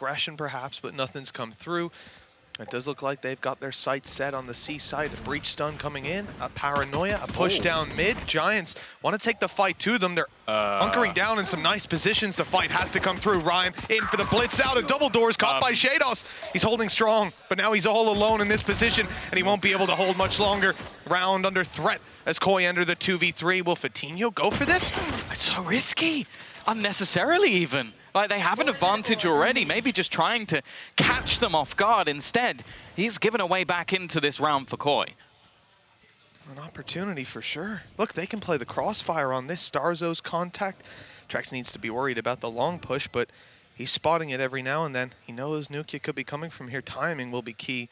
aggression perhaps, but nothing's come through. It does look like they've got their sights set on the C side. A breach stun coming in, a paranoia, a push down mid. Giants want to take the fight to them. They're hunkering down in some nice positions. The fight has to come through. Ryan in for the blitz out of double doors, caught by shaydoss. He's holding strong, but now he's all alone in this position, and he won't be able to hold much longer. Round under threat as Koi enter the 2v3. Will Vitinho go for this? It's so risky, unnecessarily even. Like, they have an advantage already, maybe just trying to catch them off guard. Instead, he's given a way back into this round for Koi. An opportunity for sure. Look, they can play the crossfire on this Starzo's contact. Trex needs to be worried about the long push, but he's spotting it every now and then. He knows Nukia could be coming from here. Timing will be key.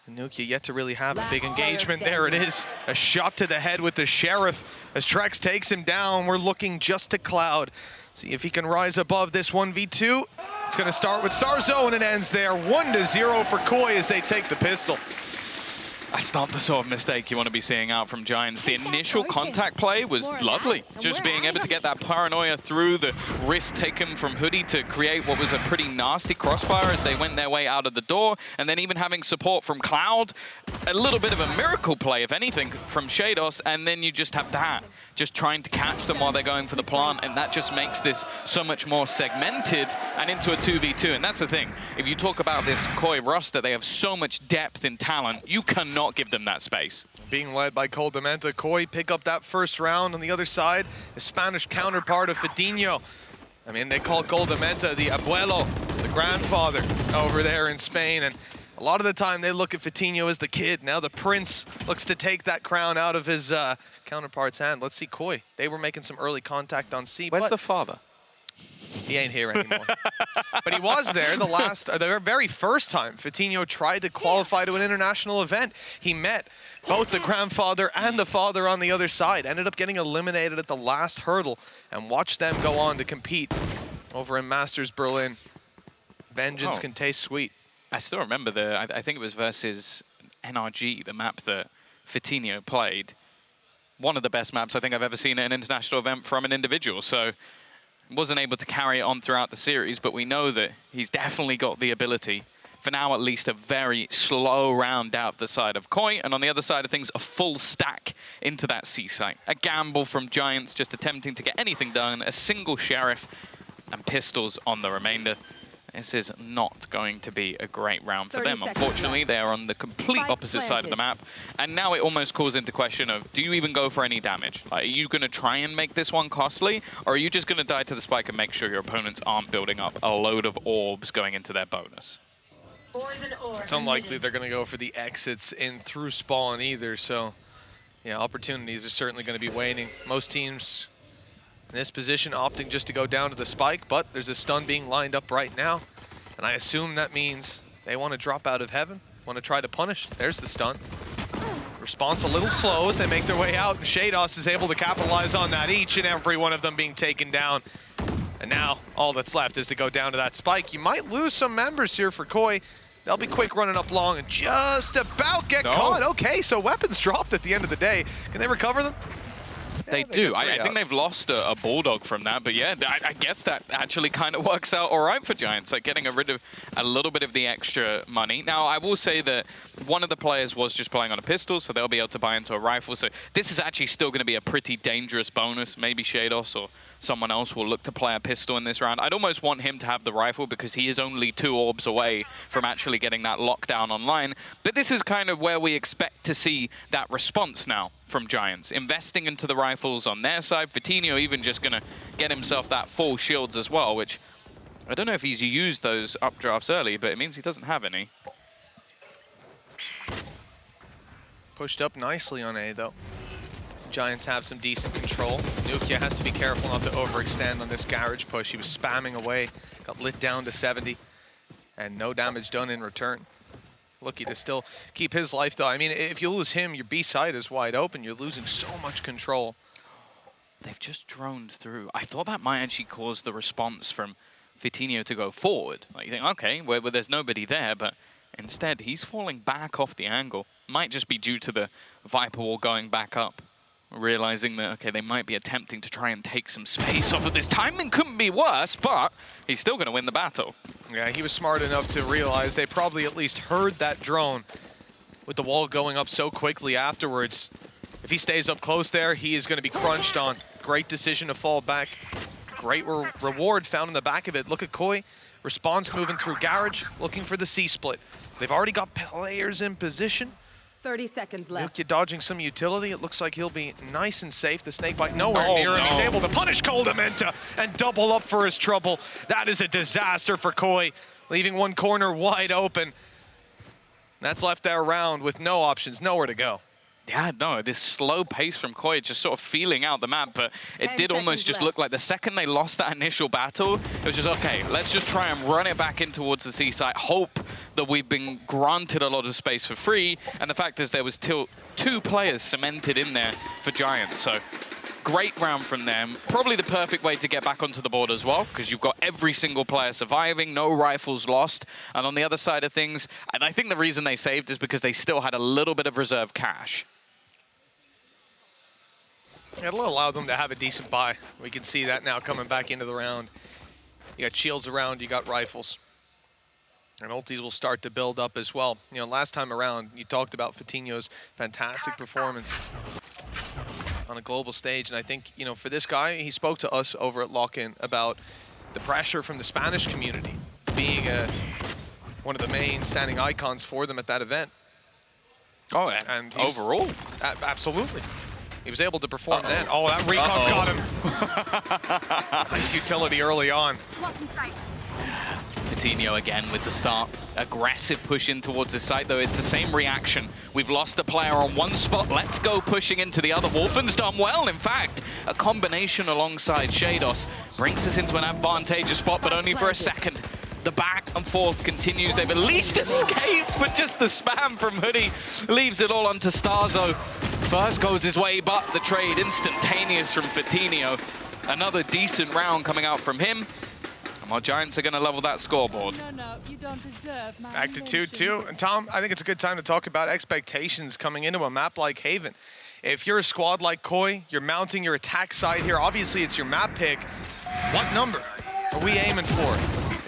And Nukia yet to really have a big engagement. There it is. A shot to the head with the Sheriff as Trex takes him down. We're looking just to Cloud. See if he can rise above this 1v2. It's going to start with Starzo and it ends there. 1-0 for Koi as they take the pistol. That's not the sort of mistake you want to be seeing out from Giants. The initial contact play was lovely. Just being able to get that paranoia through, the risk taken from Hoodie to create what was a pretty nasty crossfire as they went their way out of the door. And then even having support from Cloud. A little bit of a miracle play, if anything, from shaydoss. And then you just have that. Just trying to catch them while they're going for the plant. And that just makes this so much more segmented and into a 2v2. And that's the thing. If you talk about this Koi roster, they have so much depth in talent. You cannot give them that space. Being led by Coldamenta, Koi pick up that first round on the other side. The Spanish counterpart of Vitinho. I mean, they call Coldamenta the abuelo, the grandfather over there in Spain. And a lot of the time they look at Vitinho as the kid. Now the prince looks to take that crown out of his counterpart's hand. Let's see Koi. They were making some early contact on C. Where's the father? He ain't here anymore. But he was there the very first time Vitinho tried to qualify to an international event. He met both the grandfather and the father on the other side. Ended up getting eliminated at the last hurdle and watched them go on to compete over in Masters Berlin. Vengeance can taste sweet. I still remember I think it was versus NRG, the map that Vitinho played. One of the best maps I think I've ever seen at an international event from an individual. So wasn't able to carry it on throughout the series, but we know that he's definitely got the ability. For now, at least, a very slow round out the side of Koi, and on the other side of things, a full stack into that C site. A gamble from Giants, just attempting to get anything done. A single Sheriff and pistols on the remainder. This is not going to be a great round for them. Unfortunately, they are on the complete opposite side of the map. And now it almost calls into question of, do you even go for any damage? Like, are you going to try and make this one costly? Or are you just going to die to the spike and make sure your opponents aren't building up a load of orbs going into their bonus? It's unlikely they're going to go for the exits in through spawn either. So, yeah, opportunities are certainly going to be waning. Most teams in this position opting just to go down to the spike, but there's a stun being lined up right now. And I assume that means they want to drop out of heaven, want to try to punish. There's the stun. Response a little slow as they make their way out, and shaydoss is able to capitalize on that, each and every one of them being taken down. And now all that's left is to go down to that spike. You might lose some members here for Koi. They'll be quick running up long and just about get caught. Okay, so weapons dropped at the end of the day. Can they recover them? They do. I think they've lost a Bulldog from that, but yeah, I guess that actually kind of works out all right for Giants, like getting rid of a little bit of the extra money. Now, I will say that one of the players was just playing on a pistol, so they'll be able to buy into a rifle. So this is actually still going to be a pretty dangerous bonus. Maybe shaydoss or someone else will look to play a pistol in this round. I'd almost want him to have the rifle because he is only 2 orbs away from actually getting that lockdown online. But this is kind of where we expect to see that response now from Giants, investing into the rifles on their side. Vitinho even just going to get himself that full shields as well, which I don't know if he's used those updrafts early, but it means he doesn't have any. Pushed up nicely on A, though. Giants have some decent control. Nukia has to be careful not to overextend on this garage push. He was spamming away, got lit down to 70, and no damage done in return. Lucky to still keep his life, though. I mean, if you lose him, your B side is wide open. You're losing so much control. They've just droned through. I thought that might actually cause the response from Vitinho to go forward. Like, you think, okay, where there's nobody there, but instead, he's falling back off the angle. Might just be due to the Viper wall going back up. realizing that, okay, they might be attempting to try and take some space off of this. Timing couldn't be worse, but he's still going to win the battle. Yeah, he was smart enough to realize they probably at least heard that drone with the wall going up so quickly afterwards. If he stays up close there, he is going to be crunched on. Great decision to fall back. Great reward found in the back of it. Look at Koi. Response moving through garage, looking for the C-split. They've already got players in position. 30 seconds left. Nukia dodging some utility. It looks like he'll be nice and safe. The snake bite nowhere near him. He's able to punish Koldamenta and double up for his trouble. That is a disaster for Koi, leaving one corner wide open. That's left their round with no options, nowhere to go. Yeah, no, this slow pace from Koi, just sort of feeling out the map, but it did almost just look like the second they lost that initial battle, it was just, okay, let's just try and run it back in towards the C site, hope that we've been granted a lot of space for free, and the fact is there was still 2 players cemented in there for Giants, so great round from them. Probably the perfect way to get back onto the board as well, because you've got every single player surviving, no rifles lost. And on the other side of things, and I think the reason they saved is because they still had a little bit of reserve cash. It'll allow them to have a decent buy. We can see that now coming back into the round. You got shields around, you got rifles. And ultis will start to build up as well. You know, last time around, you talked about Fatinho's fantastic performance on a global stage. And I think, you know, for this guy, he spoke to us over at Lock-In about the pressure from the Spanish community being one of the main standing icons for them at that event. Oh, and overall? Absolutely. He was able to perform then. Oh, that recon's got him. Nice utility early on. Coutinho again with the start. Aggressive push in towards the site, though it's the same reaction. We've lost a player on one spot. Let's go pushing into the other. Wolfen's done well, in fact. A combination alongside Shados brings us into an advantageous spot, but only for a second. The back and forth continues. They've at least escaped, but just the spam from Hoodie leaves it all onto Starzo. First goes his way, but the trade instantaneous from Fatinho. Another decent round coming out from him. And our Giants are going to level that scoreboard. No, you don't deserve my Back to 2-2. And Tom, I think it's a good time to talk about expectations coming into a map like Haven. If you're a squad like Koi, you're mounting your attack side here. Obviously, it's your map pick. What number are we aiming for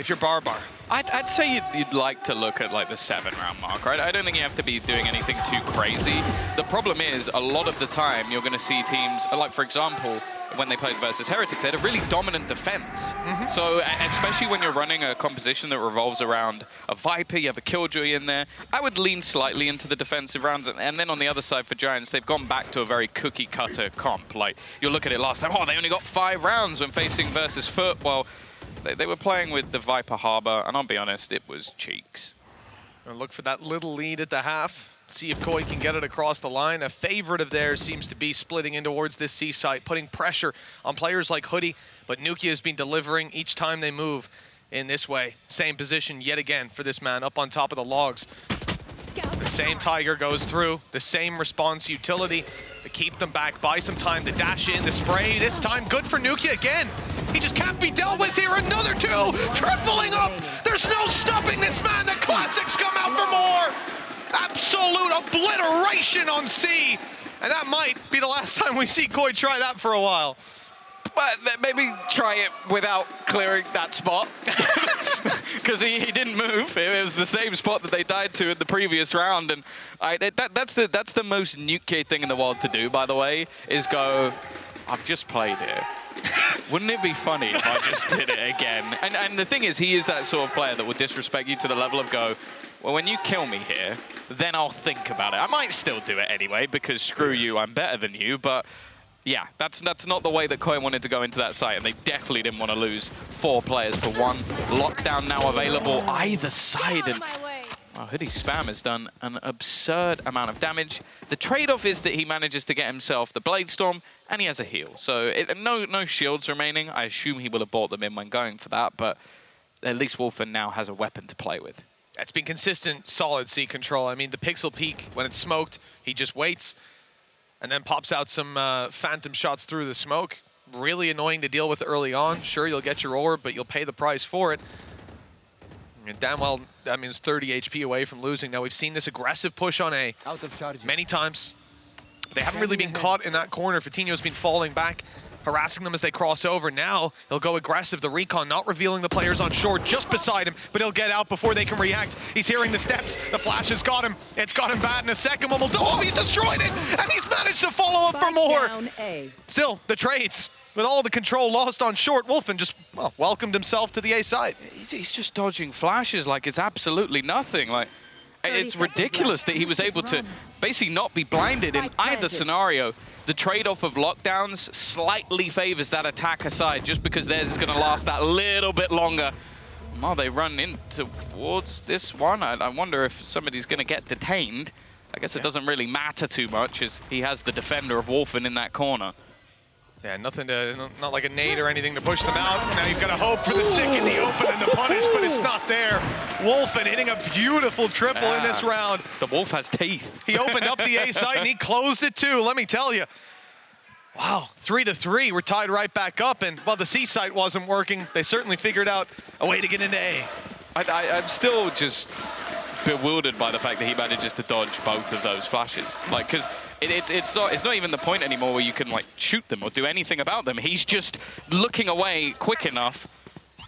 if you're Barbar? I'd say you'd like to look at like the 7-round mark, right? I don't think you have to be doing anything too crazy. The problem is, a lot of the time, you're going to see teams, like for example, when they played versus Heretics, they had a really dominant defense. So especially when you're running a composition that revolves around a Viper, you have a Killjoy in there, I would lean slightly into the defensive rounds. And then on the other side for Giants, they've gone back to a very cookie-cutter comp. Like, you'll look at it last time, oh, they only got 5 rounds when facing versus Foot. Well, they were playing with the Viper Harbor, and I'll be honest, it was cheeks. And look for that little lead at the half. See if Koi can get it across the line. A favorite of theirs seems to be splitting in towards this C site, putting pressure on players like Hoodie, but Nukia has been delivering each time they move in this way. Same position yet again for this man up on top of the logs. The same Tiger goes through, the same response utility to keep them back, buy some time to dash in, the spray. This time good for Nukia again. He just can't be dealt with here. Another 2, tripling up. There's no stopping this man. The classics come out for more. Absolute obliteration on C. And that might be the last time we see Koi try that for a while. But maybe try it without clearing that spot. Because he didn't move. It was the same spot that they died to in the previous round. And that's the most Nuke thing in the world to do, by the way, is go, I've just played it. Wouldn't it be funny if I just did it again? And the thing is, he is that sort of player that will disrespect you to the level of go, well, when you kill me here, then I'll think about it. I might still do it anyway, because screw you, I'm better than you, but yeah, that's not the way that Koi wanted to go into that site, and they definitely didn't want to lose 4 players to 1. Lockdown now available either side, and Hoodie's spam has done an absurd amount of damage. The trade-off is that he manages to get himself the Blade Storm, and he has a heal. So no shields remaining. I assume he will have bought them in when going for that, but at least Wolfen now has a weapon to play with. It's been consistent, solid C control. I mean, the pixel peak, when it's smoked, he just waits and then pops out some phantom shots through the smoke. Really annoying to deal with early on. Sure, you'll get your orb, but you'll pay the price for it. And damn well, that means 30 HP away from losing. Now, we've seen this aggressive push on A out of charges many times. They haven't really been caught in that corner. Fitinho's been falling back, harassing them as they cross over. Now he'll go aggressive. The recon not revealing the players on short just beside him, but he'll get out before they can react. He's hearing the steps. The flash has got him. It's got him bad, and a second one will do. Oh, he's destroyed it, and he's managed to follow up for more. Still, the trades. With all the control lost on short, Wolfen just, well, welcomed himself to the A side. He's just dodging flashes like it's absolutely nothing. Like, it's ridiculous that he was able to basically not be blinded in either scenario. The trade-off of lockdowns slightly favors that attacker side just because theirs is going to last that little bit longer. While they run in towards this one, I wonder if somebody's going to get detained. I guess it doesn't really matter too much as he has the defender of Wolfen in that corner. Yeah, nothing to, not like a nade or anything to push them out. Now you've got to hope for the stick in the open and the punish, but it's not there. Wolfen hitting a beautiful triple in this round. The Wolf has teeth. He opened up the A side and he closed it too, let me tell you. Wow, 3-3, we're tied right back up, and while the C site wasn't working, they certainly figured out a way to get into A. I'm still just bewildered by the fact that he manages to dodge both of those flashes. Like, because it's not even the point anymore where you can like shoot them or do anything about them. He's just looking away quick enough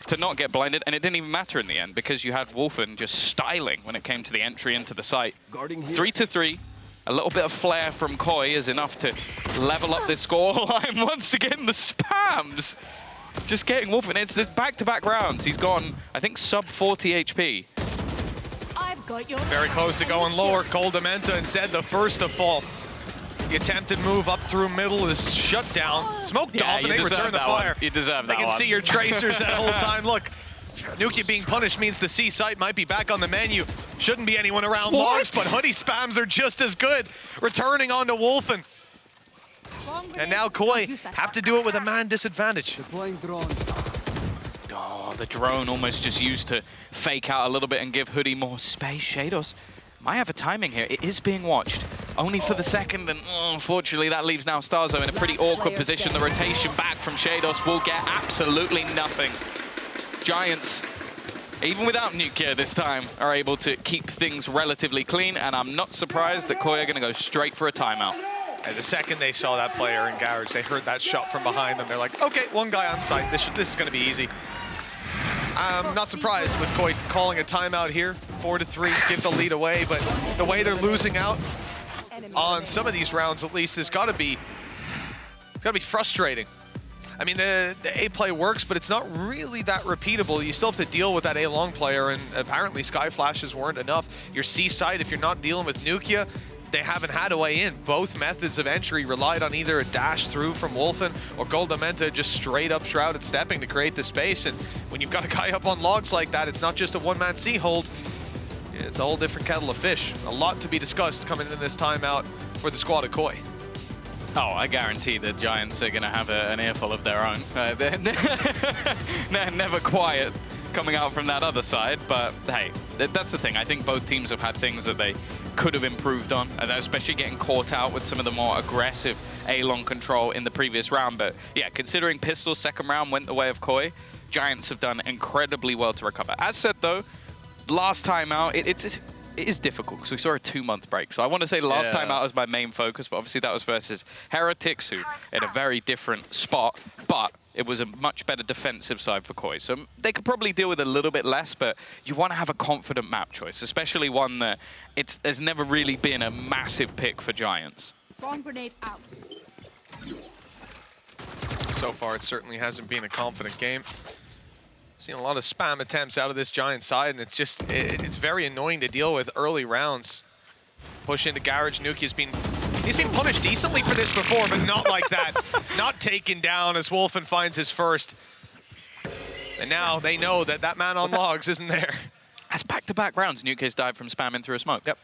to not get blinded, and it didn't even matter in the end because you had Wolfen just styling when it came to the entry into the site. 3-3. A little bit of flair from Koi is enough to level up this scoreline. Once again, the spams. Just getting Wolfen. It's this back-to-back rounds. He's gone, I think, sub 40 HP. Very close to going lower. Koldamenta instead the first to fall. The attempted move up through middle is shut down. Smoked off and they return the fire. You deserve that one. They can see your tracers that whole time. Look, Nuki being punished means the C site might be back on the menu. Shouldn't be anyone around logs, but hoodie spams are just as good. Returning onto Wolfen. And now Koi have to do it with a man disadvantage. Oh, the drone almost just used to fake out a little bit and give Hoodie more space. Shados might have a timing here. It is being watched only for the second, and unfortunately that leaves now Starzo in a pretty awkward position. The rotation back from Shados will get absolutely nothing. Giants, even without Nukia this time, are able to keep things relatively clean, and I'm not surprised that Koi are going to go straight for a timeout. And the second they saw that player in garage, they heard that shot from behind them. They're like, okay, one guy on site. This is going to be easy. I'm not surprised with Koi calling a timeout here. 4-3, give the lead away, but the way they're losing out on some of these rounds, at least, it's got to be frustrating. I mean, the A play works, but it's not really that repeatable. You still have to deal with that A long player, and apparently Sky Flashes weren't enough. Your C side, if you're not dealing with Nukia, they haven't had a way in. Both methods of entry relied on either a dash through from Wolfen or Koldamenta just straight up shrouded stepping to create the space. And when you've got a guy up on logs like that, it's not just a one-man C hold. It's a whole different kettle of fish. A lot to be discussed coming into this timeout for the squad of Koi. Oh, I guarantee the Giants are going to have an earful of their own. They're never quiet coming out from that other side, but hey, that's the thing. I think both teams have had things that they could have improved on, and especially getting caught out with some of the more aggressive A-long control in the previous round. But yeah, considering Pistol's second round went the way of Koi, Giants have done incredibly well to recover. As said though, last time out, it is difficult because we saw a 2-month break. So I want to say last time out was my main focus, but obviously that was versus Heretics, who in a very different spot, but it was a much better defensive side for Koi. So they could probably deal with a little bit less, but you want to have a confident map choice, especially one that there's never really been a massive pick for Giants. Swarm grenade out. So far, it certainly hasn't been a confident game. Seen a lot of spam attempts out of this Giant side, and it's very annoying to deal with early rounds. Push into garage. Nukia's he's been punished decently for this before, but not like that. Not taken down as Wolfen finds his first. And now they know that that man on logs isn't there. That's back-to-back rounds. Nukia's died from spamming through a smoke. Yep.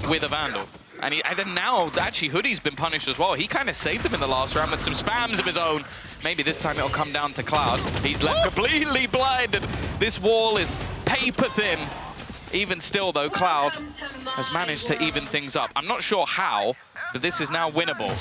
With a Vandal. And then now, actually, Hoodie's been punished as well. He kind of saved him in the last round with some spams of his own. Maybe this time it'll come down to Cloud. He's left completely blinded. This wall is paper thin. Even still, though, Cloud has managed to even things up. I'm not sure how, but this is now winnable.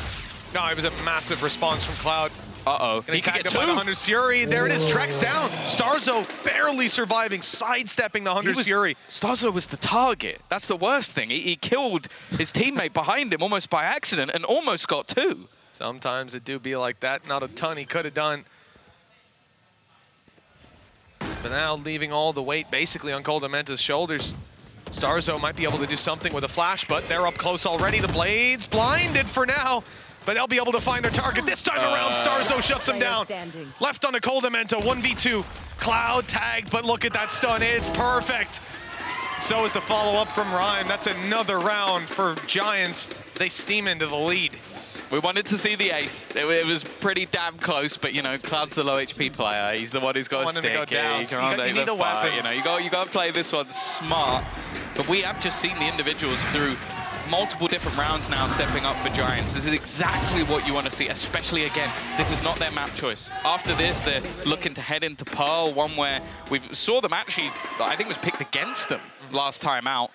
No, it was a massive response from Cloud. Uh-oh. Gonna tag him by the Hunter's Fury. There it is, Trex down. Starzo barely surviving, sidestepping the Hunter's Fury. Starzo was the target. That's the worst thing. He killed his teammate behind him almost by accident and almost got 2. Sometimes it do be like that. Not a ton he could have done. But now leaving all the weight basically on Coldamenta's shoulders. Starzo might be able to do something with a flash, but they're up close already. The Blades blinded for now, but they'll be able to find their target. This time around, Starzo shuts them down. Left on a Coldamenta, 1v2. Cloud tagged, but look at that stun. It's perfect. So is the follow-up from Rhyme. That's another round for Giants. They steam into the lead. We wanted to see the ace. It was pretty damn close, but you know, Cloud's the low HP player. He's the one who's got to stick. You need the weapons. You know, you got to play this one smart. But we have just seen the individuals through multiple different rounds now stepping up for Giants. This is exactly what you want to see, especially again, this is not their map choice. After this, they're looking to head into Pearl, one where we saw them actually, I think it was picked against them last time out.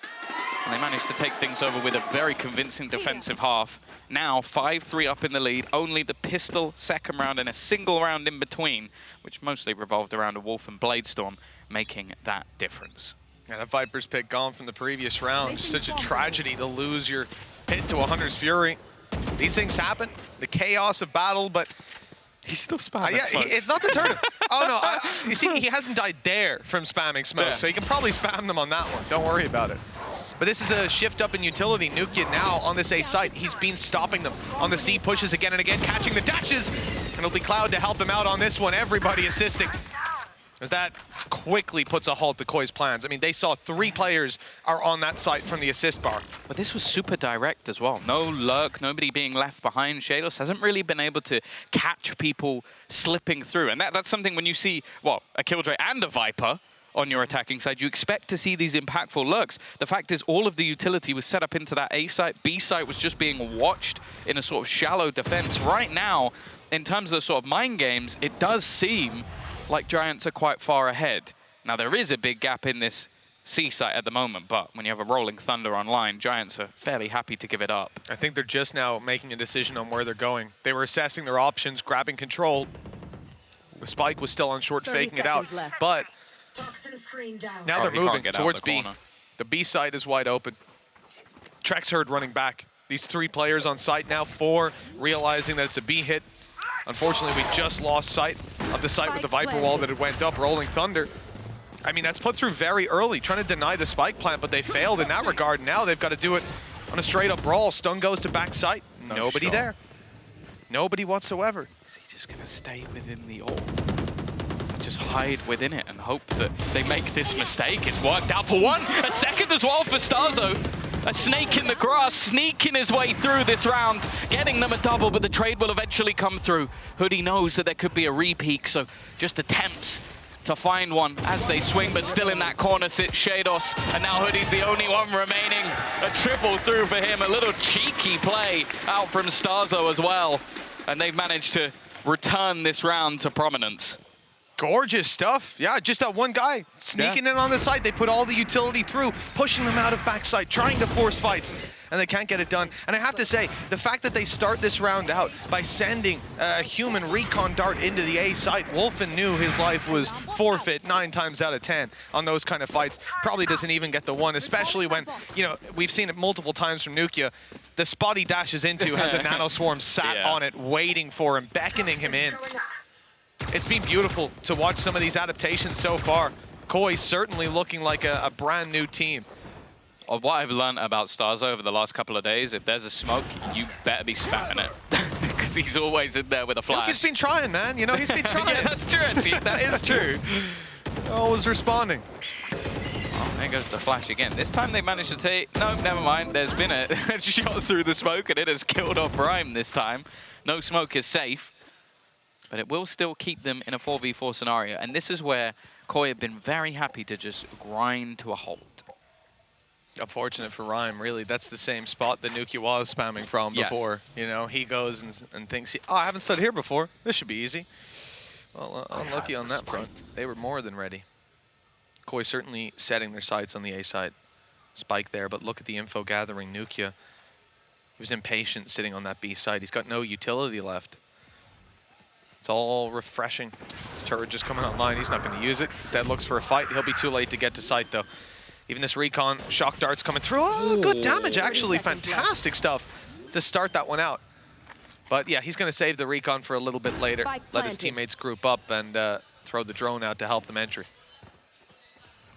And they managed to take things over with a very convincing defensive half. Now 5-3 up in the lead, only the pistol second round and a single round in between, which mostly revolved around a Wolf and Bladestorm, making that difference. Yeah, that Viper's pick gone from the previous round. Just such a tragedy to lose your hit to a Hunter's Fury. These things happen, the chaos of battle, but he's still spamming yeah, it's not the turn. Oh no, you see, he hasn't died there from spamming smoke, so he can probably spam them on that one. Don't worry about it. But this is a shift up in utility. Nukia now on this A site. He's been stopping them. On the C, pushes again and again, catching the dashes. And it'll be Cloud to help him out on this one. Everybody assisting. As that quickly puts a halt to Koi's plans. I mean, they saw 3 players are on that site from the assist bar. But this was super direct as well. No lurk, nobody being left behind. Shados hasn't really been able to catch people slipping through. And that's something when you see, well, a Killjoy and a Viper on your attacking side, you expect to see these impactful lurks. The fact is all of the utility was set up into that A site. B site was just being watched in a sort of shallow defense. Right now, in terms of the sort of mind games, it does seem like Giants are quite far ahead. Now, there is a big gap in this C site at the moment, but when you have a Rolling Thunder online, Giants are fairly happy to give it up. I think they're just now making a decision on where they're going. They were assessing their options, grabbing control. The spike was still on short, faking it out, but now they're moving towards B. The B side is wide open. Trex heard running back. These 3 players on site now, 4, realizing that it's a B hit. Unfortunately, we just lost sight of the site with the Viper wall that had went up, Rolling Thunder. I mean, that's put through very early, trying to deny the spike plant, but they failed in that regard. Now they've got to do it on a straight-up brawl. Stun goes to back site. Nobody there. Nobody whatsoever. Is he just going to stay within the orb? Just hide within it and hope that they make this mistake. It's worked out for 1. A second as well for Starzo. A snake in the grass, sneaking his way through this round, getting them a double, but the trade will eventually come through. Hoodie knows that there could be a repeak, so just attempts to find one as they swing, but still in that corner sits Shados, and now Hoodie's the only one remaining. A triple through for him, a little cheeky play out from Starzo as well, and they've managed to return this round to prominence. Gorgeous stuff. Yeah, just that one guy sneaking in on the site. They put all the utility through, pushing them out of backside, trying to force fights, and they can't get it done. And I have to say, the fact that they start this round out by sending a human recon dart into the A site, Wolfen knew his life was forfeit 9 times out of 10 on those kind of fights. Probably doesn't even get the one, especially when, you know, we've seen it multiple times from Nukia. The spot he dashes into has a nanoswarm sat on it, waiting for him, beckoning him in. It's been beautiful to watch some of these adaptations so far. Koi certainly looking like a brand new team. What I've learned about Starzo over the last couple of days, if there's a smoke, you better be spamming it. Because he's always in there with a flash. He's been trying, man. You know, he's been trying. Yeah, that's true, actually. That is true. Always responding. Oh, there goes the flash again. This time they managed to take... No, never mind. There's been a shot through the smoke, and it has killed off Rhyme this time. No smoke is safe. But it will still keep them in a 4v4 scenario. And this is where Koi have been very happy to just grind to a halt. Unfortunate for Rhyme, really. That's the same spot that Nukia was spamming from before. You know, he goes and thinks, oh, I haven't stood here before. This should be easy. Well, unlucky on that front. They were more than ready. Koi certainly setting their sights on the A side. Spike there, but look at the info gathering. Nukia, he was impatient sitting on that B side. He's got no utility left. It's all refreshing. This turret just coming online. He's not going to use it. Instead looks for a fight. He'll be too late to get to sight, though. Even this recon, shock darts coming through. Oh, good damage, actually. Fantastic stuff to start that one out. But yeah, he's going to save the recon for a little bit later. Let his teammates group up and throw the drone out to help them entry.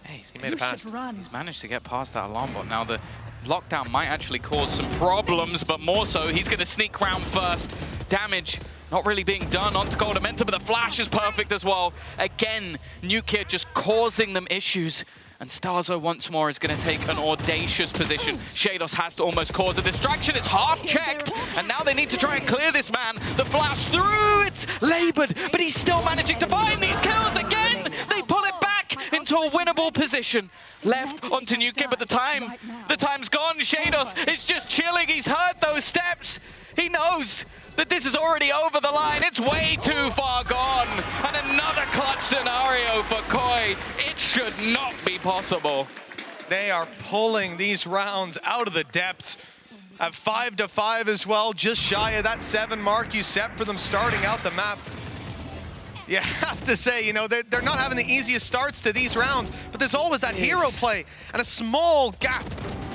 Hey, he made it past. He's managed to get past that alarm bot. Now the lockdown might actually cause some problems, but more so, he's going to sneak round first. Damage not really being done onto Monumental, but the flash is perfect as well. Again, Nukia just causing them issues. And Starzo once more is going to take an audacious position. showdown has to almost cause a distraction. It's half checked. And now they need to try and clear this man. The flash through. It's labored, but he's still managing to find these kills again. They pull it back into a winnable position. Left onto Nukia, but the time's gone. showdown is just chilling. He's heard those steps. He knows that this is already over the line. It's way too far gone. And another clutch scenario for Koi. It should not be possible. They are pulling these rounds out of the depths. At 5-5 as well, just shy of that 7 mark you set for them starting out the map. You have to say, you know, they're not having the easiest starts to these rounds, but there's always that hero play and a small gap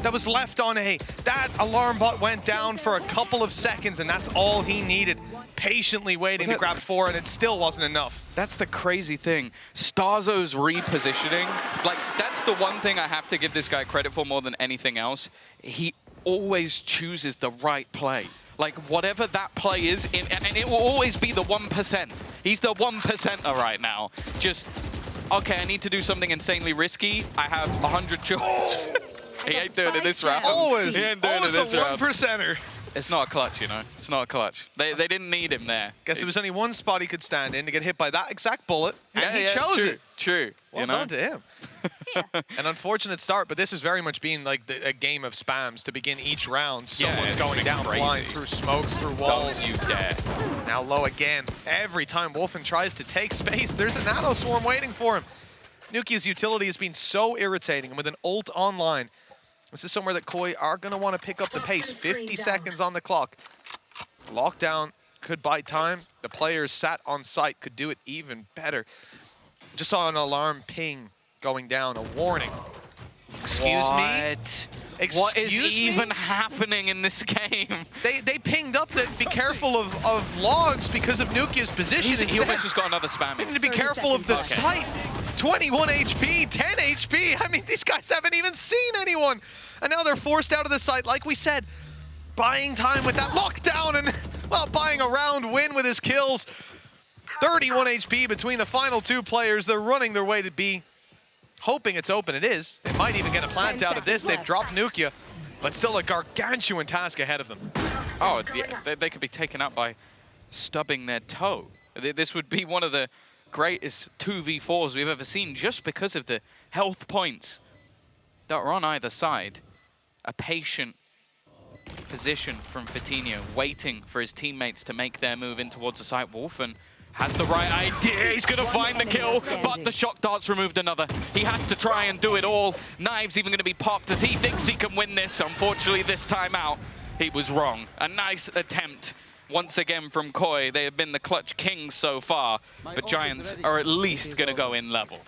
that was left on A. That alarm bot went down for a couple of seconds, and that's all he needed. Patiently waiting to grab 4, and it still wasn't enough. That's the crazy thing. Starzo's repositioning, like, that's the one thing I have to give this guy credit for more than anything else. He always chooses the right play. Like, whatever that play is, and it will always be the 1%. He's the 1%er right now. Just, okay, I need to do something insanely risky. I have 100 choices. He ain't doing it this round. Always he ain't doing a 1%er. It's not a clutch, you know. It's not a clutch. They didn't need him there. Guess there was only one spot he could stand in to get hit by that exact bullet, and he chose it. True. Well done to him. An unfortunate start, but this is very much being like a game of spams to begin each round. Someone's going down blind through smokes, through walls. Don't you dare. Now low again. Every time Wolfen tries to take space, there's a nano swarm waiting for him. Nukia's utility has been so irritating, and with an ult online, this is somewhere that Koi are going to want to pick up the pace. 50 seconds on the clock. Lockdown could buy time. The players sat on site could do it even better. Just saw an alarm ping going down, a warning. Excuse me? What is even happening in this game? They pinged up that be careful of logs because of Nukia's position. He almost just got another spam. They need to be careful of the site. 21 HP, 10 HP. I mean, these guys haven't even seen anyone. And now they're forced out of the site. Like we said, buying time with that lockdown and, well, buying a round win with his kills. 31 HP between the final 2 players. They're running their way to B. Hoping it's open. It is. They might even get a plant out of this. They've dropped Nukia, but still a gargantuan task ahead of them. Oh, yeah, they could be taken out by stubbing their toe. This would be one of the greatest 2v4s we've ever seen just because of the health points that are on either side. A patient position from Vitinho, waiting for his teammates to make their move in towards the site. Wolfen has the right idea. He's going to find the kill, but the shock darts removed another. He has to try and do it all. Knives even going to be popped as he thinks he can win this. Unfortunately, this time out, he was wrong. A nice attempt once again from Koi. They have been the clutch kings so far, but Giants are at least going to go in level.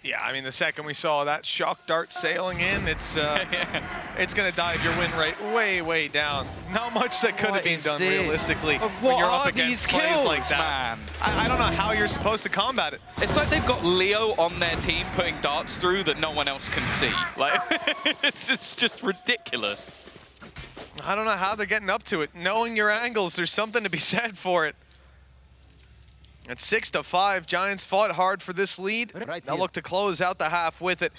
Yeah, I mean, the second we saw that shock dart sailing in, it's going to dive your win rate way, way down. Not much that could have been done realistically when you're up against plays like that. I don't know how you're supposed to combat it. It's like they've got Leo on their team putting darts through that no one else can see. Like, it's just ridiculous. I don't know how they're getting up to it. Knowing your angles, there's something to be said for it. At 6-5, Giants fought hard for this lead. They'll look to close out the half with it.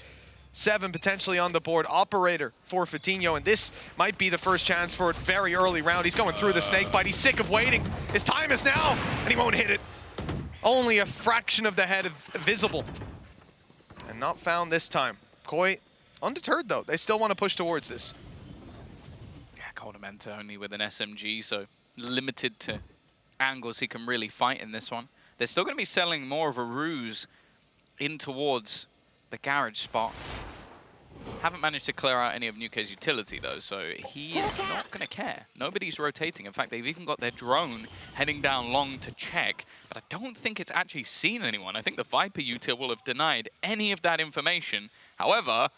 7 potentially on the board. Operator for Vitinho, and this might be the first chance for a very early round. He's going through the snake bite. He's sick of waiting. His time is now, and he won't hit it. Only a fraction of the head visible. And not found this time. Koi undeterred, though. They still want to push towards this. Yeah, Monumental only with an SMG, so limited to angles he can really fight in this one. They're still going to be selling more of a ruse in towards the garage spot. Haven't managed to clear out any of NUK's utility, though, so he is not going to care. Nobody's rotating. In fact, they've even got their drone heading down long to check, but I don't think it's actually seen anyone. I think the Viper util will have denied any of that information. However,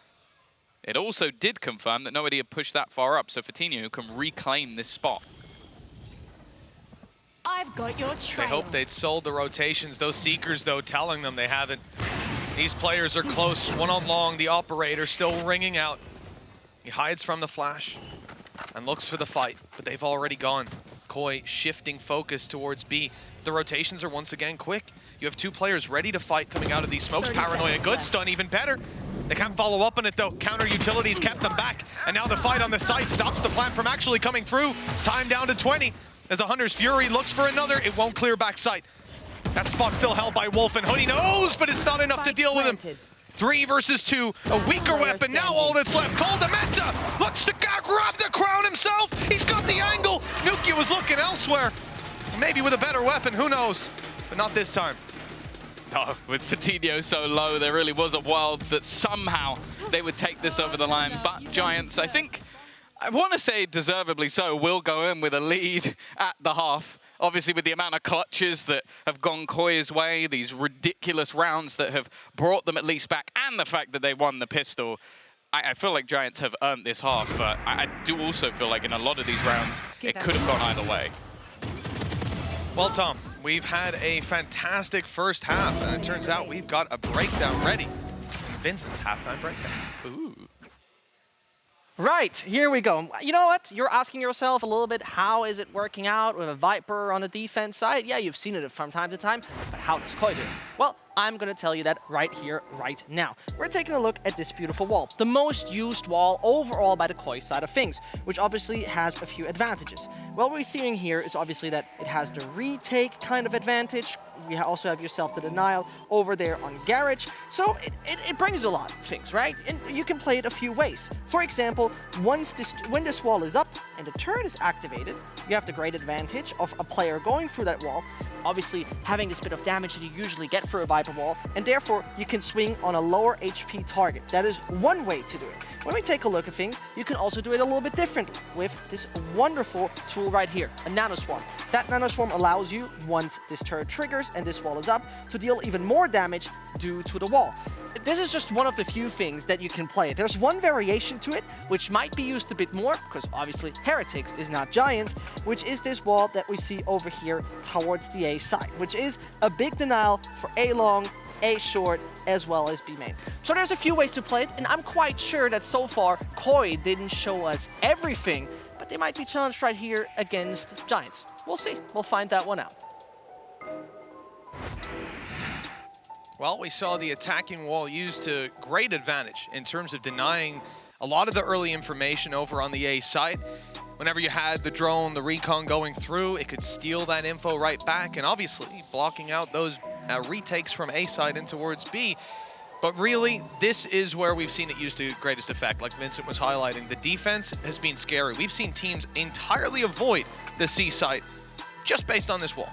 it also did confirm that nobody had pushed that far up, so Fortinio can reclaim this spot. I've got your trail. They hoped they'd sold the rotations. Those Seekers, though, telling them they haven't. These players are close. One on long, the operator still ringing out. He hides from the flash and looks for the fight, but they've already gone. Koi shifting focus towards B. The rotations are once again quick. You have 2 players ready to fight coming out of these smokes. Paranoia, good stun, even better. They can't follow up on it, though. Counter utilities kept them back. And now the fight on the site stops the plan from actually coming through. Time down to 20. As the Hunter's Fury looks for another, it won't clear back sight. That spot's still held by Wolf, and Hoodie knows, but it's not enough to deal with him. 3 versus 2, a weaker weapon. Now all that's left. Koldamenta looks to grab the crown himself. He's got the angle. Nuki was looking elsewhere. Maybe with a better weapon, who knows? But not this time. Oh, with Fortinio so low, there really was a world that somehow they would take this over the line. But Giants, I think, I want to say deservedly so, will go in with a lead at the half. Obviously, with the amount of clutches that have gone Koi's way, these ridiculous rounds that have brought them at least back, and the fact that they won the pistol, I feel like Giants have earned this half, but I do also feel like in a lot of these rounds, it could have gone either way. Well, Tom, we've had a fantastic first half, and it turns out we've got a breakdown ready. And Vincent's halftime breakdown. Ooh. Right, here we go. You know what? You're asking yourself a little bit, how is it working out with a Viper on the defense side? Yeah, you've seen it from time to time, but how does Koi do it? Well, I'm going to tell you that right here, right now. We're taking a look at this beautiful wall, the most used wall overall by the Koi side of things, which obviously has a few advantages. What we're seeing here is obviously that it has the retake kind of advantage. We also have yourself the denial over there on Garage. So it brings a lot of things, right? And you can play it a few ways. For example, when this wall is up and the turret is activated, you have the great advantage of a player going through that wall, obviously having this bit of damage that you usually get for a Viper wall, and therefore you can swing on a lower HP target. That is one way to do it. When we take a look at things, you can also do it a little bit differently with this wonderful tool right here, a nanoswarm. That nanoswarm allows you, once this turret triggers and this wall is up, to deal even more damage due to the wall. This is just one of the few things that you can play. There's one variation to it, which might be used a bit more, because obviously Heretics is not Giants, which is this wall that we see over here towards the A side, which is a big denial for A long, A short, as well as B main. So there's a few ways to play it, and I'm quite sure that so far Koi didn't show us everything, but they might be challenged right here against Giants. We'll see. We'll find that one out. Well, we saw the attacking wall used to great advantage in terms of denying a lot of the early information over on the A site. Whenever you had the drone, the recon going through, it could steal that info right back, and obviously blocking out those retakes from A side in towards B. But really, this is where we've seen it used to greatest effect, like Vincent was highlighting. The defense has been scary. We've seen teams entirely avoid the C site just based on this wall.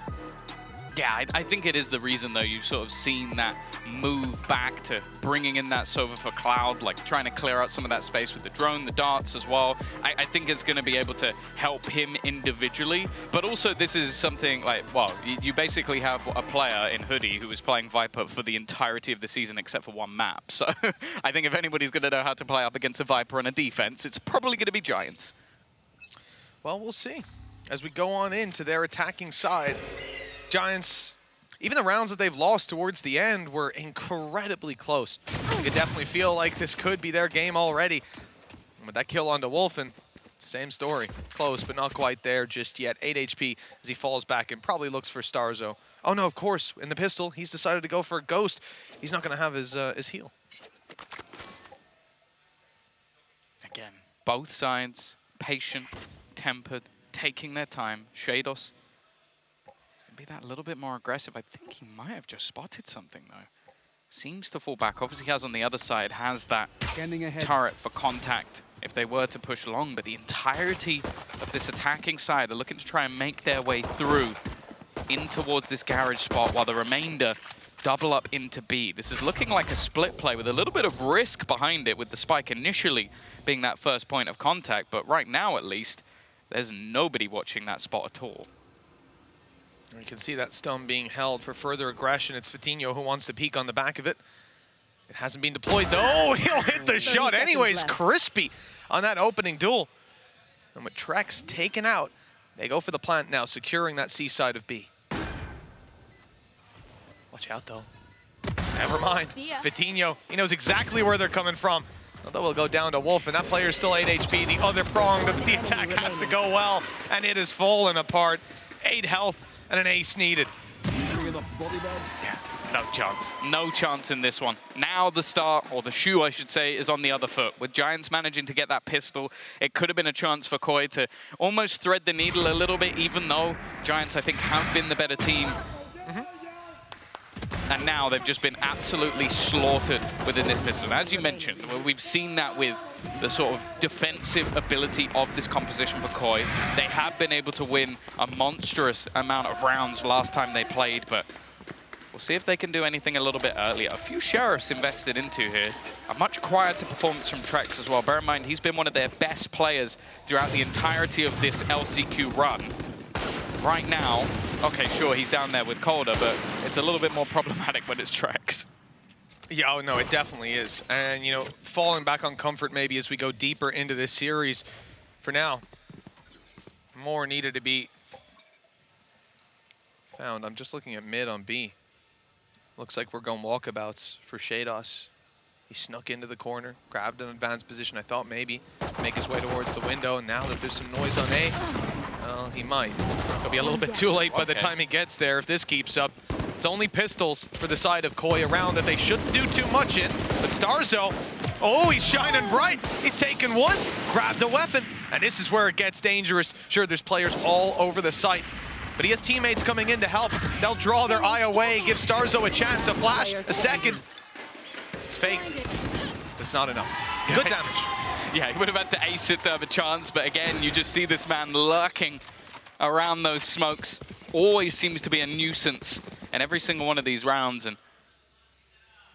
Yeah, I think it is the reason, though, you've sort of seen that move back to bringing in that Sova for Cloud, like trying to clear out some of that space with the drone, the darts as well. I think it's going to be able to help him individually, but also this is something like, well, you basically have a player in Hoodie who was playing Viper for the entirety of the season except for one map. So I think if anybody's going to know how to play up against a Viper on a defense, it's probably going to be Giants. Well, we'll see. As we go on into their attacking side, Giants, even the rounds that they've lost towards the end were incredibly close. You could definitely feel like this could be their game already. And with that kill onto Wolfen, same story. Close, but not quite there just yet. 8 HP as he falls back and probably looks for Starzo. Oh no, of course, in the pistol, he's decided to go for a Ghost. He's not going to have his heal. Again, both sides, patient, tempered, taking their time. Shados be that little bit more aggressive. I think he might have just spotted something, though. Seems to fall back. Obviously, he has on the other side, has that turret for contact if they were to push long, but the entirety of this attacking side are looking to try and make their way through in towards this garage spot, while the remainder double up into B. This is looking like a split play with a little bit of risk behind it, with the spike initially being that first point of contact. But right now, at least, there's nobody watching that spot at all. You can see that stun being held for further aggression. It's Vitinho who wants to peek on the back of it. It hasn't been deployed though. He'll hit the shot anyways. Crispy on that opening duel. And with Trex taken out, they go for the plant now, securing that C side of B. Watch out though. Never mind. Vitinho, he knows exactly where they're coming from. Although we'll go down to Wolf, and that player's still 8 HP. The other prong of the attack has to go well, and it has fallen apart. 8 health and an ace needed. Yeah, no chance. No chance in this one. Now the star, or the shoe I should say, is on the other foot. With Giants managing to get that pistol, it could have been a chance for Koi to almost thread the needle a little bit, even though Giants, I think, have been the better team. And now they've just been absolutely slaughtered within this pistol. As you mentioned, we've seen that with the sort of defensive ability of this composition for Koi. They have been able to win a monstrous amount of rounds last time they played, but we'll see if they can do anything a little bit earlier. A few Sheriffs invested into here. A much quieter performance from Trex as well. Bear in mind, he's been one of their best players throughout the entirety of this LCQ run. Right now, okay, sure, he's down there with Calder, but it's a little bit more problematic when it's Trex. Yeah, oh no, it definitely is. And, you know, falling back on comfort maybe as we go deeper into this series. For now, more needed to be found. I'm just looking at mid on B. Looks like we're going walkabouts for Shaydos. He snuck into the corner, grabbed an advanced position. I thought maybe make his way towards the window. And now that there's some noise on A, well, he might. It'll be a little bit too late by the time he gets there if this keeps up. It's only pistols for the side of Koi around that they shouldn't do too much in. But Starzo, oh, he's shining bright. He's taken one, grabbed a weapon, and this is where it gets dangerous. Sure, there's players all over the site, but he has teammates coming in to help. They'll draw their eye away, give Starzo a chance, a flash, a second. It's faked. That's not enough. Good damage. Yeah, he would have had to ace it to have a chance, but again, you just see this man lurking around those smokes. Always seems to be a nuisance in every single one of these rounds.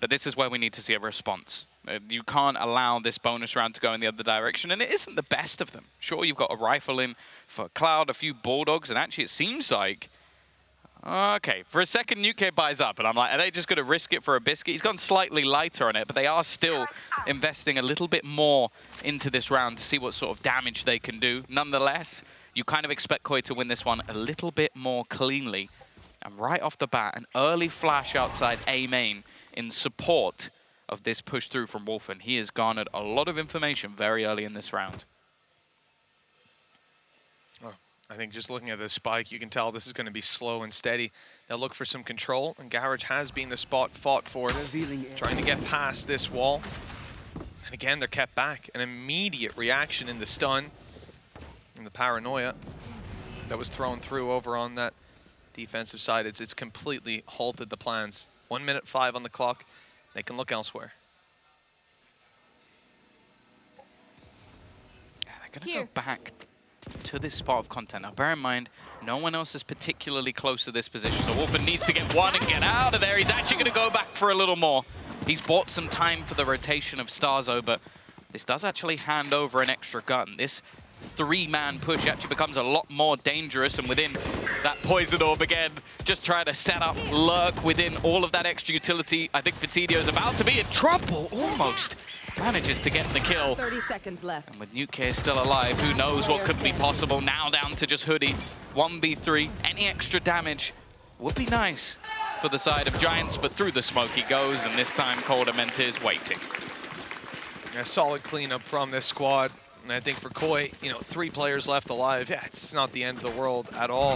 But this is where we need to see a response. You can't allow this bonus round to go in the other direction, and it isn't the best of them. Sure, you've got a rifle in for Cloud, a few Bulldogs, and actually it seems like, okay, for a second, Nuke buys up, and I'm like, are they just going to risk it for a biscuit? He's gone slightly lighter on it, but they are still investing a little bit more into this round to see what sort of damage they can do. Nonetheless, you kind of expect Koi to win this one a little bit more cleanly. And right off the bat, an early flash outside A main in support of this push through from Wolfen. He has garnered a lot of information very early in this round. Oh, I think just looking at the spike, you can tell this is going to be slow and steady. They'll look for some control, and Garage has been the spot fought for, trying to get past this wall. And again, they're kept back. An immediate reaction in the stun and the paranoia that was thrown through over on that defensive side. It's completely halted the plans. 1 minute 5 on the clock. They can look elsewhere. Yeah, they're going to go back to this spot of content. Now, bear in mind, no one else is particularly close to this position, so Wolfen needs to get one and get out of there. He's actually going to go back for a little more. He's bought some time for the rotation of Starzo, but this does actually hand over an extra gun. This 3-man push actually becomes a lot more dangerous, and within that poison orb again, just trying to set up, lurk within all of that extra utility. I think Vitinho's about to be in trouble, almost manages to get the kill. 30 seconds left. And with Nuke still alive, who knows what could be possible. Now down to just Hoodie, 1v3. Any extra damage would be nice for the side of Giants, but through the smoke he goes, and this time Coldament is waiting. A solid cleanup from this squad. And I think for Koi, you know, 3 players left alive. Yeah, it's not the end of the world at all.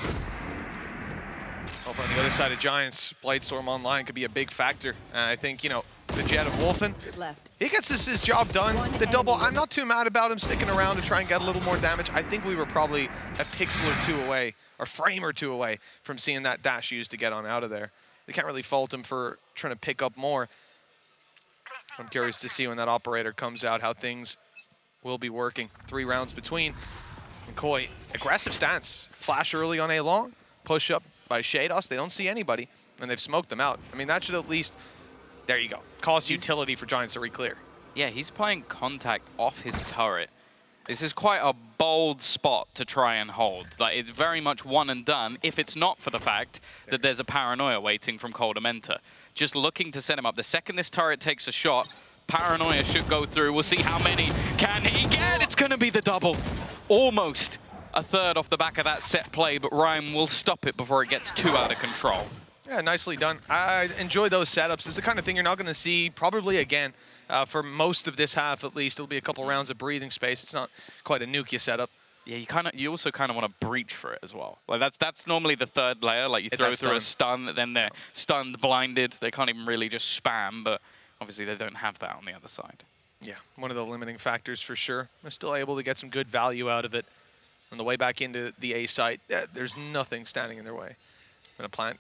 Over on the other side of Giants, Blightstorm online could be a big factor. And I think, you know, the Jet of Wolfen, he gets his job done. The double, I'm not too mad about him sticking around to try and get a little more damage. I think we were probably a pixel or 2 away, or frame or 2 away from seeing that dash used to get on out of there. They can't really fault him for trying to pick up more. I'm curious to see when that operator comes out how things will be working. 3 rounds between. And Koi, aggressive stance. Flash early on A long. Push up by Shaydos. They don't see anybody. and they've smoked them out. I mean, that should at least, there you go, cause utility for Giants to re-clear. Yeah, he's playing contact off his turret. This is quite a bold spot to try and hold. Like, it's very much one and done if it's not for the fact that there's a paranoia waiting from Koldamenta. Just looking to set him up. The second this turret takes a shot, paranoia should go through. We'll see how many can he get. It's going to be the double. Almost a third off the back of that set play, but Ryan will stop it before it gets too out of control. Yeah, nicely done. I enjoy those setups. It's the kind of thing you're not going to see probably again. For most of this half, at least, it'll be a couple rounds of breathing space. It's not quite a nuke setup. Yeah, you also kind of want to breach for it as well. Like that's normally the third layer. Like you throw through a stun, then they're stunned, blinded. They can't even really just spam, but obviously they don't have that on the other side. Yeah, one of the limiting factors for sure. They're still able to get some good value out of it. On the way back into the A site, there's nothing standing in their way. Gonna plant,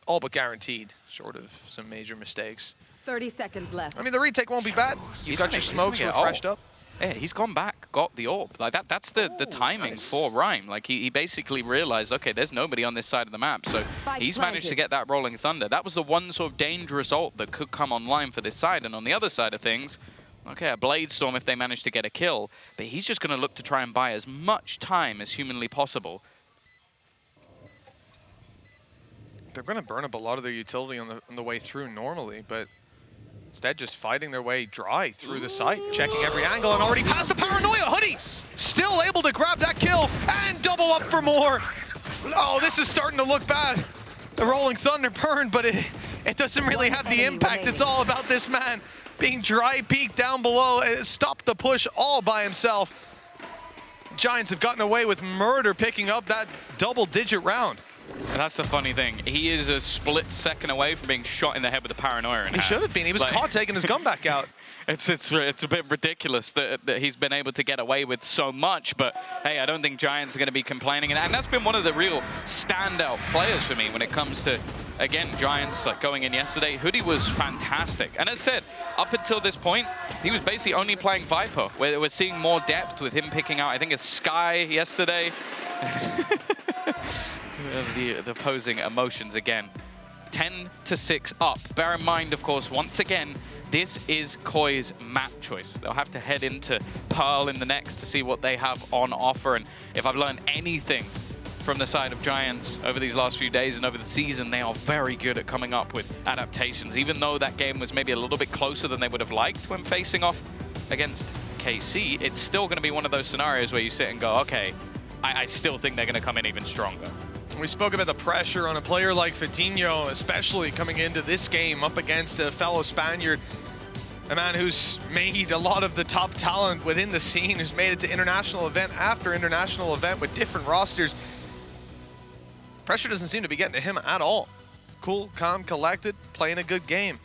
all but guaranteed, short of some major mistakes. 30 seconds left. I mean, the retake won't be bad. You've got your smokes refreshed up. Yeah, he's gone back, got the orb. Like that's the timing for Rhyme. Like he basically realized, okay, there's nobody on this side of the map, so he's managed to get that Rolling Thunder. That was the one sort of dangerous ult that could come online for this side. And on the other side of things, okay, a Blade Storm if they manage to get a kill, but he's just going to look to try and buy as much time as humanly possible. They're going to burn up a lot of their utility on the way through normally, but instead just fighting their way dry through the site, checking every angle, and already past the paranoia. Hoodie still able to grab that kill and double up for more. Oh, this is starting to look bad. The Rolling Thunder burned, but it doesn't really have the impact. It's all about this man being dry peaked down below. It stopped the push all by himself. Giants have gotten away with murder, picking up that double-digit round. And that's the funny thing. He is a split second away from being shot in the head with a paranoia in hand. He should have been. He was caught taking his gun back out. It's a bit ridiculous that he's been able to get away with so much, but hey, I don't think Giants are going to be complaining. And that's been one of the real standout players for me when it comes to, again, Giants going in yesterday. Hoodie was fantastic. And as said, up until this point, he was basically only playing Viper. We're seeing more depth with him picking out, I think, a Sky yesterday. The opposing emotions again. 10-6 up. Bear in mind, of course, once again, this is Koi's map choice. They'll have to head into Pearl in the next to see what they have on offer. And if I've learned anything from the side of Giants over these last few days and over the season, they are very good at coming up with adaptations. Even though that game was maybe a little bit closer than they would have liked when facing off against KC, it's still going to be one of those scenarios where you sit and go, okay, I still think they're going to come in even stronger. We spoke about the pressure on a player like Vitinho, especially coming into this game up against a fellow Spaniard, a man who's made a lot of the top talent within the scene, who's made it to international event after international event with different rosters. Pressure doesn't seem to be getting to him at all. Cool, calm, collected, playing a good game.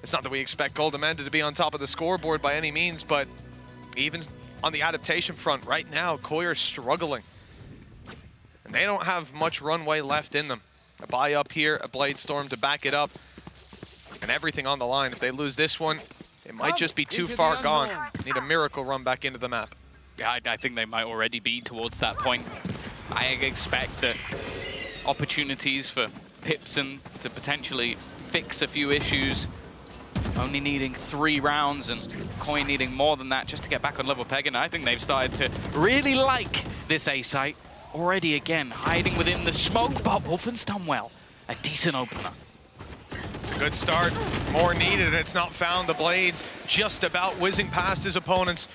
It's not that we expect Koldamenta to be on top of the scoreboard by any means, but even on the adaptation front right now, Koi are struggling. And they don't have much runway left in them. A buy up here, a Blade Storm to back it up, and everything on the line. If they lose this one, it might just be too far gone. Need a miracle run back into the map. Yeah, I think they might already be towards that point. I expect that opportunities for Pipson to potentially fix a few issues, only needing 3 rounds and Koi needing more than that just to get back on level peg. And I think they've started to really like this A site. Already again, hiding within the smoke, but Wolfen's done well. A decent opener. It's a good start. More needed, and it's not found. The Blades just about whizzing past his opponents.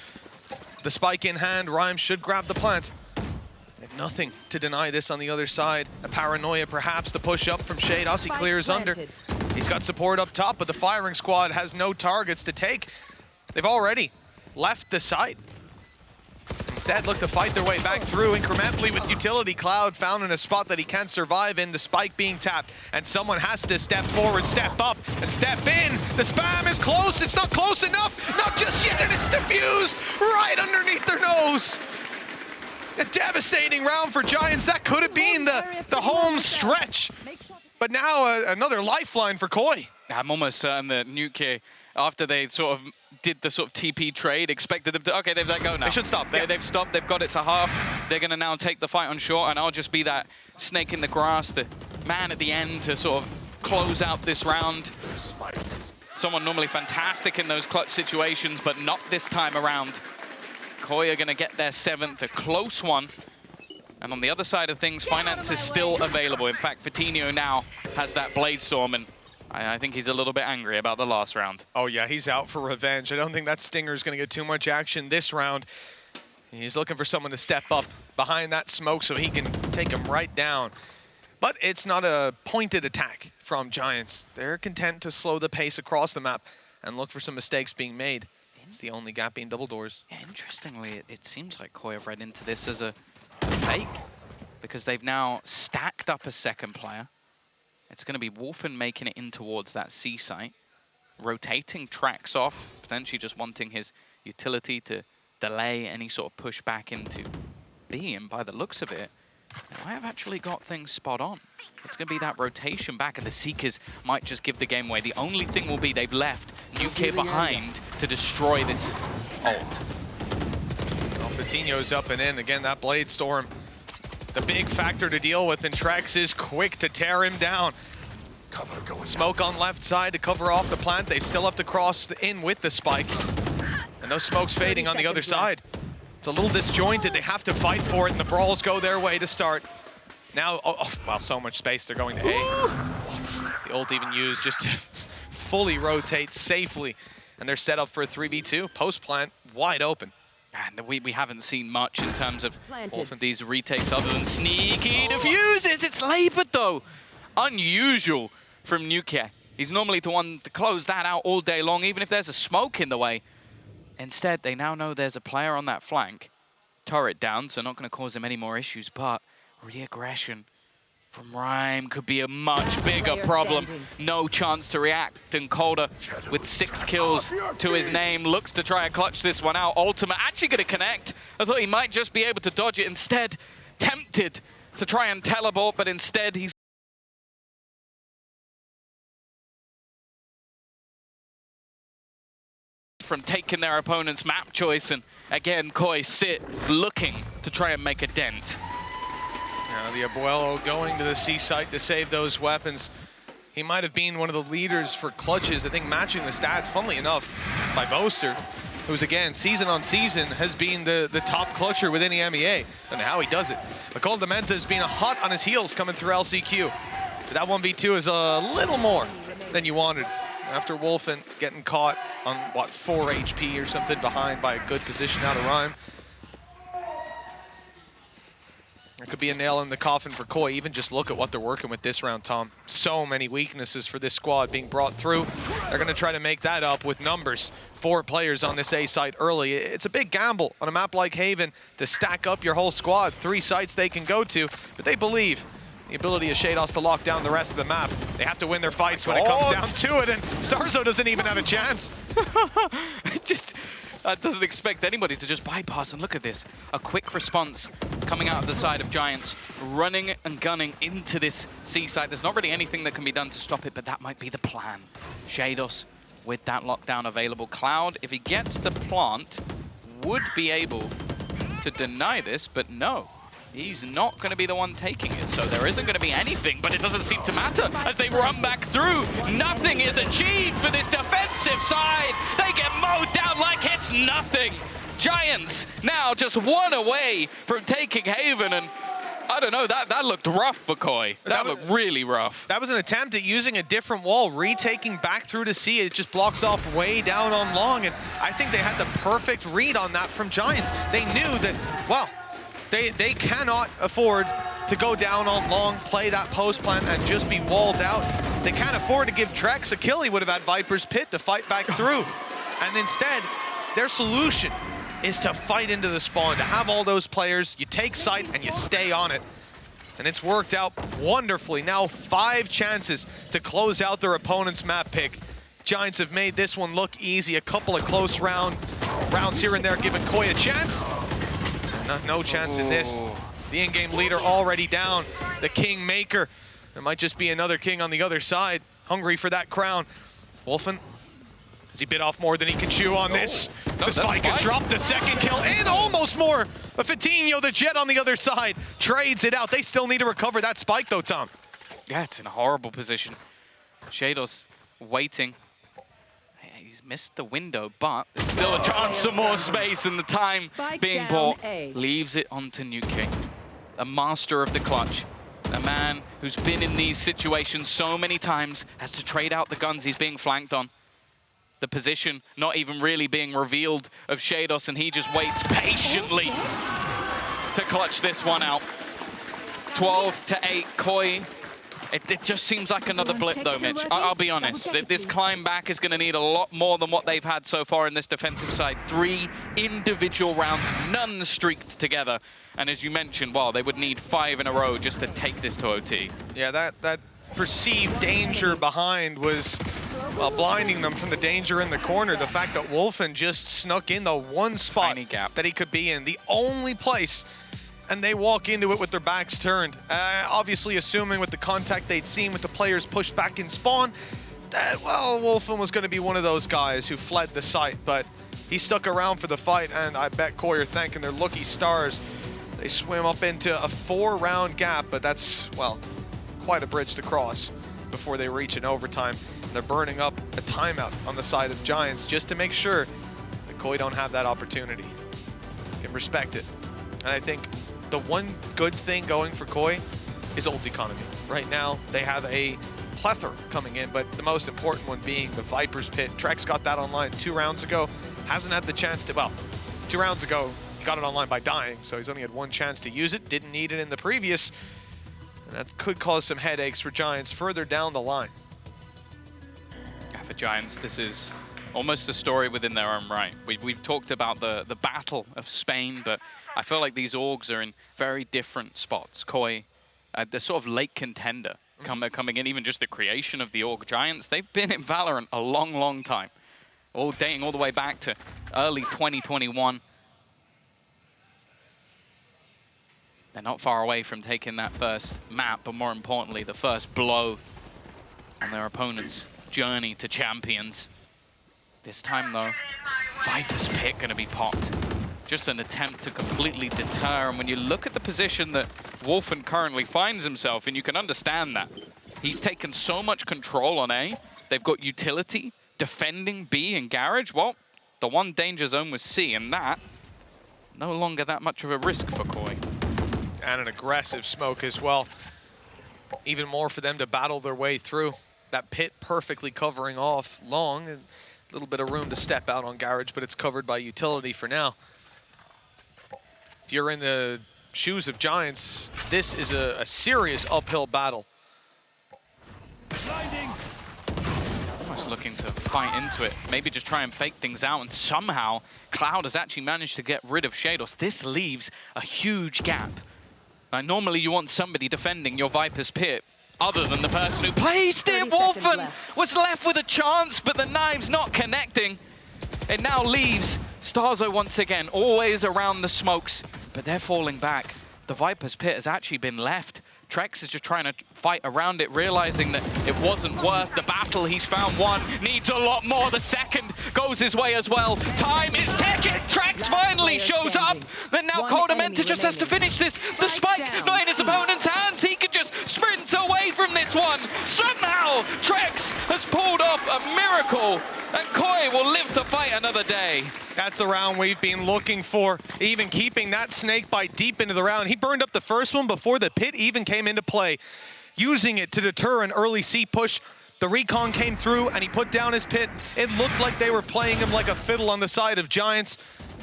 The spike in hand, Rhyme should grab the plant. They have nothing to deny this on the other side. A paranoia, perhaps, the push up from Shade. Aussie clears under. He's got support up top, but the firing squad has no targets to take. They've already left the site. Instead, look to fight their way back through incrementally with utility. Cloud found in a spot that he can't survive in, the spike being tapped, and someone has to step forward, step up, and step in. The spam is close. It's not close enough. Not just yet, and it's diffused right underneath their nose. A devastating round for Giants. That could have been the home stretch. But now another lifeline for Koi. I'm almost certain that Nuke, after they sort of did the sort of TP trade, expected them to, okay, they've let go now. They should stop. They've stopped, they've got it to half. They're going to now take the fight on short, and I'll just be that snake in the grass, the man at the end to sort of close out this round. Someone normally fantastic in those clutch situations, but not this time around. Koi are going to get their 7th, a close one. And on the other side of things, Finance is still available. In fact, Vitinho now has that Blade Storm, and I think he's a little bit angry about the last round. Oh yeah, he's out for revenge. I don't think that Stinger is going to get too much action this round. He's looking for someone to step up behind that smoke so he can take him right down. But it's not a pointed attack from Giants. They're content to slow the pace across the map and look for some mistakes being made. It's the only gap being double doors. Yeah, interestingly, it seems like Koi have read into this as a fake, because they've now stacked up a second player. It's going to be Wolfen making it in towards that C site, rotating tracks off, potentially just wanting his utility to delay any sort of push back into B, and by the looks of it, they might have actually got things spot on. It's going to be that rotation back, and the Seekers might just give the game away. The only thing will be they've left Nuke behind to destroy this ult. Well, Vitinho's up and in. Again, that Blade Storm, the big factor to deal with, and Trex is quick to tear him down. Smoke on left side to cover off the plant. They still have to cross in with the spike. And those smokes fading on the other side. It's a little disjointed. They have to fight for it, and the brawls go their way to start. Now, wow, so much space. They're going to A. The ult even used just to fully rotate safely. And they're set up for a 3v2. Post plant wide open. And we haven't seen much in terms of these retakes other than sneaky defuses. It's labored though. Unusual from Nuke. He's normally the one to close that out all day long, even if there's a smoke in the way. Instead, they now know there's a player on that flank. Turret down, so not going to cause him any more issues, but re-aggression from Rhyme could be a much bigger problem. No chance to react, and Calder with 6 kills to his name looks to try and clutch this one out. Ultimate actually going to connect. I thought he might just be able to dodge it. Instead, tempted to try and teleport, but instead he's from taking their opponent's map choice, and again, Koi sit looking to try and make a dent. Now the Abuelo going to the C site to save those weapons. He might have been one of the leaders for clutches, I think matching the stats, funnily enough, by Boaster, who's again, season on season, has been the top clutcher within the MEA. Don't know how he does it. But Coldamenta has been hot on his heels coming through LCQ. But that 1v2 is a little more than you wanted. After Wolfen getting caught on, what, 4 HP or something behind by a good position out of Rhyme. There could be a nail in the coffin for Koi. Even just look at what they're working with this round, Tom. So many weaknesses for this squad being brought through. They're going to try to make that up with numbers. 4 players on this A site early. It's a big gamble on a map like Haven to stack up your whole squad. 3 sites they can go to, but they believe the ability of Shados to lock down the rest of the map. They have to win their fights when it comes down to it, and Starzo doesn't even have a chance. Doesn't expect anybody to just bypass, and look at this. A quick response coming out of the side of Giants, running and gunning into this C site. There's not really anything that can be done to stop it, but that might be the plan. Shados with that lockdown available. Cloud, if he gets the plant, would be able to deny this, but no. He's not going to be the one taking it, so there isn't going to be anything, but it doesn't seem to matter as they run back through. Nothing is achieved for this defensive side. They get mowed down like it's nothing. Giants now just 1 away from taking Haven, and I don't know, that looked rough for Koi. That looked really rough. That was an attempt at using a different wall, retaking back through to C. It just blocks off way down on long, and I think they had the perfect read on that from Giants. They knew that, well, They cannot afford to go down on long, play that post plant, and just be walled out. They can't afford to give Trex a kill. He would have had Viper's Pit to fight back through. And instead, their solution is to fight into the spawn, to have all those players. You take site and you stay on it. And it's worked out wonderfully. Now 5 chances to close out their opponent's map pick. Giants have made this one look easy. A couple of close rounds here and there, giving Koi a chance. No chance in this. The in-game leader already down. The Kingmaker. There might just be another king on the other side, hungry for that crown. Wolfen, has he bit off more than he can chew on this? The spike has dropped the second kill, and almost more. But Vitinho, the Jet on the other side, trades it out. They still need to recover that spike though, Tom. Yeah, it's in a horrible position shadow's waiting. He's missed the window, but there's still a chance for more space, and the time Spike being down bought A. leaves it onto New King. A master of the clutch. A man who's been in these situations so many times, has to trade out the guns he's being flanked on. The position not even really being revealed of Shados, and he just waits patiently to clutch this one out. 12-8, Koi. It just seems like another blip though, Mitch. I'll be honest. This climb back is going to need a lot more than what they've had so far in this defensive side. 3 individual rounds, none streaked together. And as you mentioned, well, they would need 5 in a row just to take this to OT. Yeah, that perceived danger behind was, well, blinding them from the danger in the corner. The fact that Wolfen just snuck in the one spot that he could be in, the only place, and they walk into it with their backs turned. Obviously assuming with the contact they'd seen with the players pushed back in spawn, that, well, Wolfen was going to be one of those guys who fled the site, but he stuck around for the fight, and I bet Koi are thanking their lucky stars. They swim up into a 4-round gap, but that's, well, quite a bridge to cross before they reach an overtime. And they're burning up a timeout on the side of Giants just to make sure that Koi don't have that opportunity. You can respect it. And I think the one good thing going for Koi is ult economy. Right now, they have a plethora coming in, but the most important one being the Viper's Pit. Trex got that online 2 rounds ago. Hasn't had the chance to, well, 2 rounds ago, he got it online by dying, so he's only had 1 chance to use it. Didn't need it in the previous. And that could cause some headaches for Giants further down the line. Yeah, for Giants, this is almost a story within their own right. We've talked about the battle of Spain, but I feel like these orgs are in very different spots. Koi, the sort of late contender coming in, even just the creation of the org. Giants, they've been in Valorant a long, long time. All dating all the way back to early 2021. They're not far away from taking that first map, but more importantly, the first blow on their opponent's journey to champions. This time, though, Viper's Pit going to be popped. Just an attempt to completely deter. And when you look at the position that Wolfen currently finds himself in, you can understand that. He's taken so much control on A. They've got utility, defending B and Garage. Well, the one danger zone was C, and that no longer that much of a risk for Koi. And an aggressive smoke as well. Even more for them to battle their way through. That pit perfectly covering off long. A little bit of room to step out on Garage, but it's covered by utility for now. If you're in the shoes of Giants, this is a serious uphill battle. Almost looking to fight into it. Maybe just try and fake things out, and somehow Cloud has actually managed to get rid of Shados. This leaves a huge gap. Now, normally you want somebody defending your Viper's Pit other than the person who placed it. Wolfen was left with a chance, but the knives not connecting. It now leaves Starzo once again, always around the smokes, but they're falling back. The Viper's Pit has actually been left. Trex is just trying to fight around it, realizing that it wasn't worth the battle. He's found one, needs a lot more. The second goes his way as well. Time is ticking. Trex finally shows up. Then now Monumental just has to finish this. The spike not in his opponent's hands. He could just sprint away from this one. Somehow, Trex has pulled off a miracle, and Koi will live to fight another day. That's the round we've been looking for, even keeping that snake bite deep into the round. He burned up the first one before the pit even came into play, using it to deter an early C push. The recon came through and he put down his pit. It looked like they were playing him like a fiddle on the side of Giants,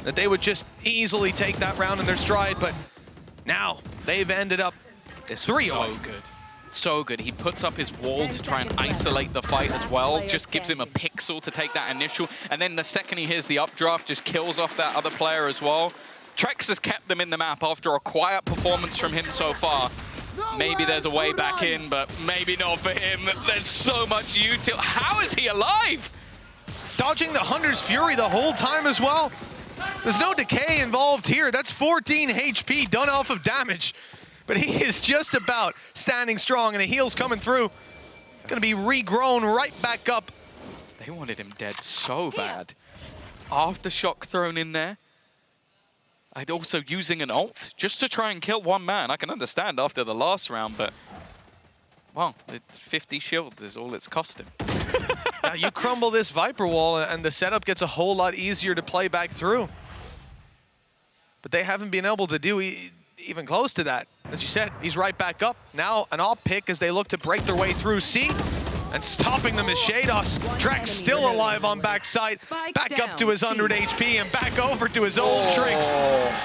that they would just easily take that round in their stride, but now they've ended up 3-0. So good. So good. He puts up his wall to try and isolate the fight as well. Just gives him a pixel to take that initial. And then the second he hears the updraft, just kills off that other player as well. Trex has kept them in the map after a quiet performance from him so far. Maybe there's a way back in, but maybe not for him. There's so much utility. How is he alive? Dodging the Hunter's Fury the whole time as well. There's no decay involved here. That's 14 HP done off of damage. But he is just about standing strong, and a heal's coming through. Gonna be regrown right back up. They wanted him dead so bad. Aftershock thrown in there. I'd also using an ult just to try and kill one man. I can understand after the last round, but well, 50 shields is all it's cost him. Now you crumble this Viper wall and the setup gets a whole lot easier to play back through. But they haven't been able to do even close to that. As you said, he's right back up. Now an op pick as they look to break their way through C. And stopping them is shaydos. Drax still alive on backside. Back up to his 100 HP and back over to his old tricks.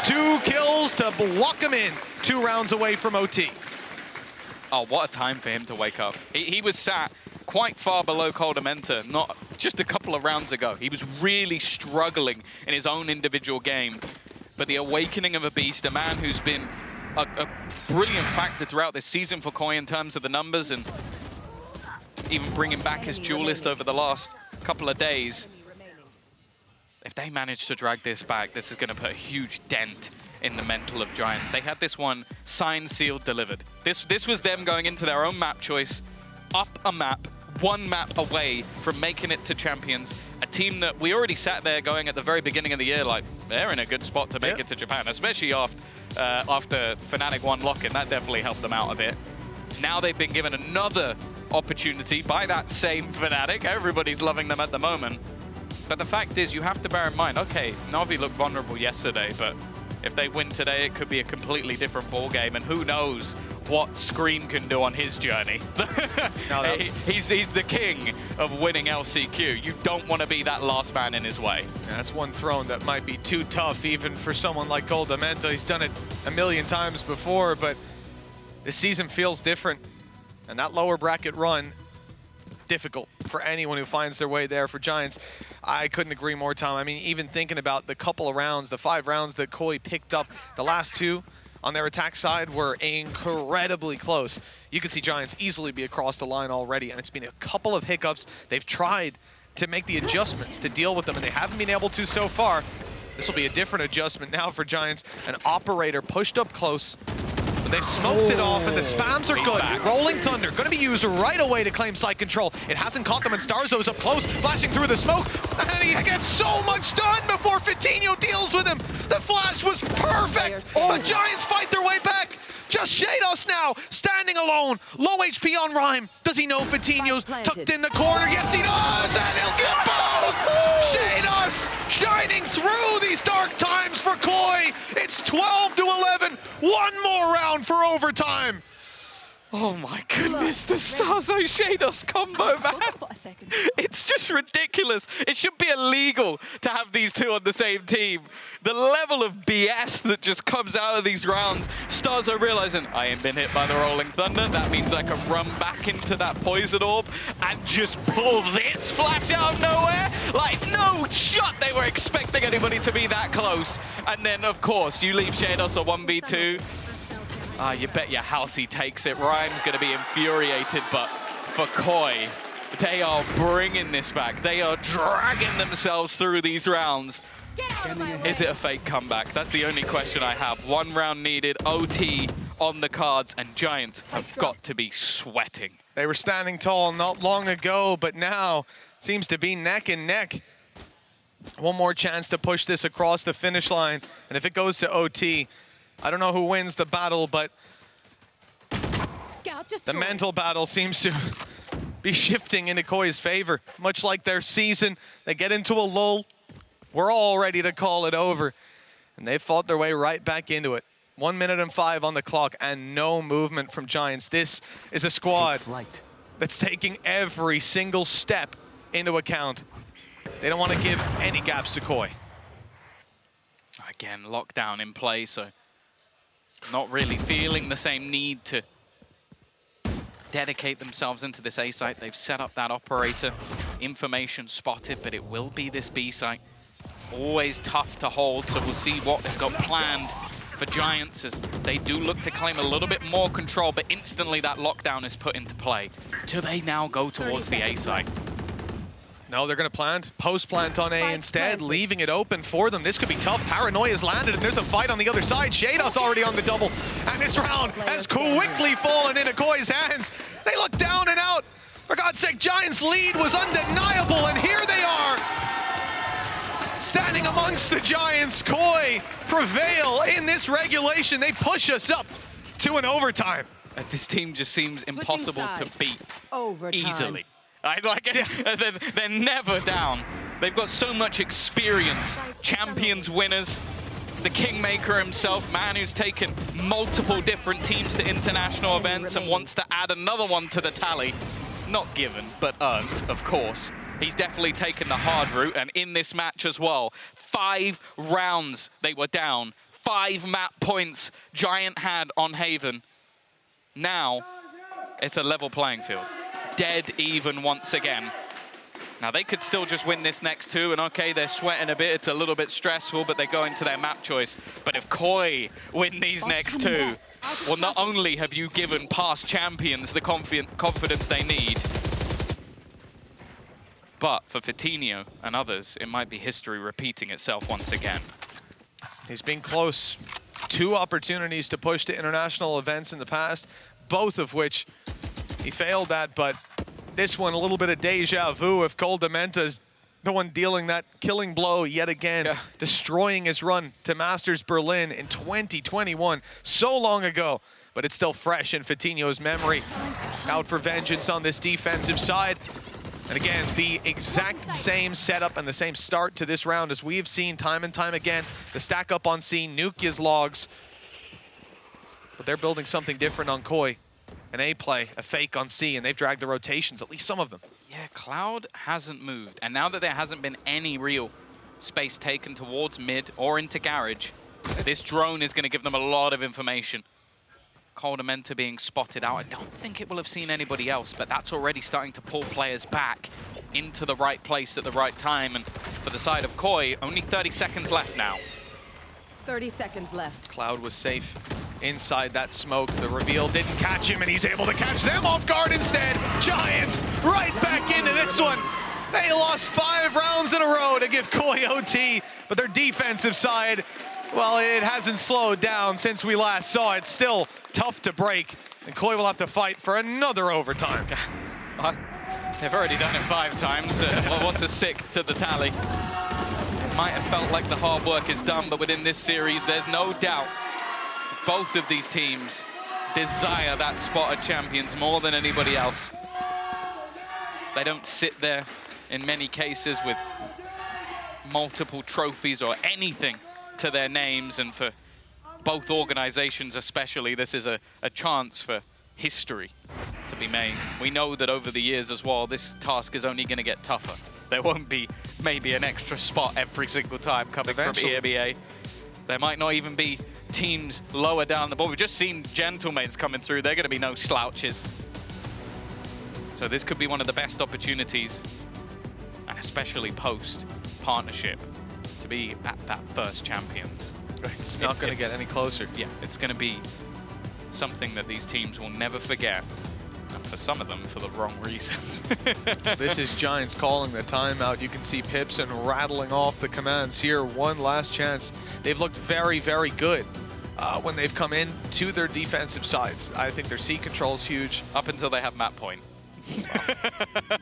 2 kills to block him in. 2 rounds away from OT. Oh, what a time for him to wake up. He was sat quite far below Koldamenta not just a couple of rounds ago. He was really struggling in his own individual game. But the awakening of a beast, a man who's been a brilliant factor throughout this season for Koi in terms of the numbers and even bringing back his duelist over the last couple of days. If they manage to drag this back, this is going to put a huge dent in the mental of Giants. They had this one signed, sealed, delivered. This was them going into their own map choice, up a map, 1 map away from making it to champions. A team that we already sat there going at the very beginning of the year like, they're in a good spot to make it to Japan, especially after Fnatic won lock-in. That definitely helped them out a bit. Now they've been given another opportunity by that same Fnatic. Everybody's loving them at the moment. But the fact is, you have to bear in mind, okay, Na'Vi looked vulnerable yesterday, but if they win today, it could be a completely different ballgame, and who knows what Scream can do on his journey. He's the king of winning LCQ. You don't want to be that last man in his way. Yeah, that's one throne that might be too tough even for someone like Koldamenta. He's done it a million times before, but this season feels different. And that lower bracket run, difficult for anyone who finds their way there for Giants. I couldn't agree more, Tom. I mean, even thinking about the couple of rounds, the 5 rounds that Koi picked up, the last 2 on their attack side were incredibly close. You could see Giants easily be across the line already, and it's been a couple of hiccups. They've tried to make the adjustments to deal with them, and they haven't been able to so far. This will be a different adjustment now for Giants. An operator pushed up close. They've smoked it off, and the spams are good. Rolling Thunder, going to be used right away to claim site control. It hasn't caught them, and Starzo's up close, flashing through the smoke, and he gets so much done before Fitinho deals with him. The flash was perfect, but Giants fight their way back. Just shaydos now, standing alone, low HP on Rhyme. Does he know Fitinho's tucked in the corner? Yes, he does, and he'll get both! shaydos shining through these dark times for Koi. It's 12-11, 1 more round for overtime. Oh my goodness, the Starzo shaydos combo, man. It's just ridiculous. It should be illegal to have these 2 on the same team. The level of BS that just comes out of these rounds. Starzo realizing, I ain't been hit by the Rolling Thunder. That means I can run back into that Poison Orb and just pull this flash out of nowhere. Like, no shot they were expecting anybody to be that close. And then, of course, you leave shaydos a 1v2. You bet your house he takes it. Rhyme's going to be infuriated, but for Koi, they are bringing this back. They are dragging themselves through these rounds. Is it a fake comeback? That's the only question I have. 1 round needed, OT on the cards, and Giants have got to be sweating. They were standing tall not long ago, but now seems to be neck and neck. 1 more chance to push this across the finish line, and if it goes to OT, I don't know who wins the battle, but the mental battle seems to be shifting into Koi's favor. Much like their season, they get into a lull. We're all ready to call it over. And they fought their way right back into it. 1 minute and 5 on the clock and no movement from Giants. This is a squad that's taking every single step into account. They don't want to give any gaps to Koi. Again, lockdown in play, so not really feeling the same need to dedicate themselves into this A site. They've set up that operator. Information spotted, but it will be this B site. Always tough to hold, so we'll see what is got planned for Giants as they do look to claim a little bit more control, but instantly that lockdown is put into play. Do they now go towards the A site? No, they're going to plant, post-plant on A instead, leaving it open for them. This could be tough. Paranoia's landed, and there's a fight on the other side. shaydos already on the double, and this round has quickly fallen into Koi's hands. They look down and out. For God's sake, Giants' lead was undeniable, and here they are. Standing amongst the Giants, Koi prevail in this regulation. They push us up to an overtime. This team just seems impossible to beat Overtime. easily. I like it. They're never down. They've got so much experience. Champions winners. The Kingmaker himself, man who's taken multiple different teams to international events and wants to add another one to the tally. Not given, but earned, of course. He's definitely taken the hard route, and in this match as well, 5 rounds they were down. 5 map points Giant had on Haven. Now, it's a level playing field. Dead even once again. Now, they could still just win this next 2, and okay, they're sweating a bit, it's a little bit stressful, but they go into their map choice. But if Koi win these next 2, well, not only have you given past champions the confidence they need, but for Fitinho and others, it might be history repeating itself once again. He's been close. 2 opportunities to push to international events in the past, both of which he failed at, but this one, a little bit of deja vu if Coldamenta's the one dealing that killing blow yet again, destroying his run to Masters Berlin in 2021, so long ago, but it's still fresh in Fitinho's memory. Out for vengeance on this defensive side. And again, the exact same setup and the same start to this round as we've seen time and time again. The stack up on C, Nukia's logs. But they're building something different on Koi. An A play, a fake on C, and they've dragged the rotations, at least some of them. Yeah, Cloud hasn't moved. And now that there hasn't been any real space taken towards mid or into garage, this drone is going to give them a lot of information. Coldamenta being spotted out. I don't think it will have seen anybody else, but that's already starting to pull players back into the right place at the right time. And for the side of Koi, only 30 seconds left now. 30 seconds left. Cloud was safe inside that smoke. The reveal didn't catch him, and he's able to catch them off guard instead. Giants right back into this one. They lost 5 rounds in a row to give Koi OT, but their defensive side, well, it hasn't slowed down since we last saw it. Still tough to break, and Koi will have to fight for another overtime. They've already done it 5 times. What's a 6 to the tally? Might have felt like the hard work is done, but within this series, there's no doubt both of these teams desire that spot at champions more than anybody else. They don't sit there in many cases with multiple trophies or anything to their names, and for both organizations especially, this is a chance for history to be made. We know that over the years as well, this task is only going to get tougher. There won't be maybe an extra spot every single time coming from EMEA. There might not even be teams lower down the board. We've just seen Gentlemates coming through. They're going to be no slouches. So this could be one of the best opportunities, and especially post-partnership, to be at that first champions. It's not going to get any closer. Yeah, it's going to be something that these teams will never forget. And for some of them, for the wrong reasons. This is Giants calling the timeout. You can see Pipson rattling off the commands here. One last chance. They've looked very, very good when they've come in to their defensive sides. I think their C control is huge. Up until they have map point.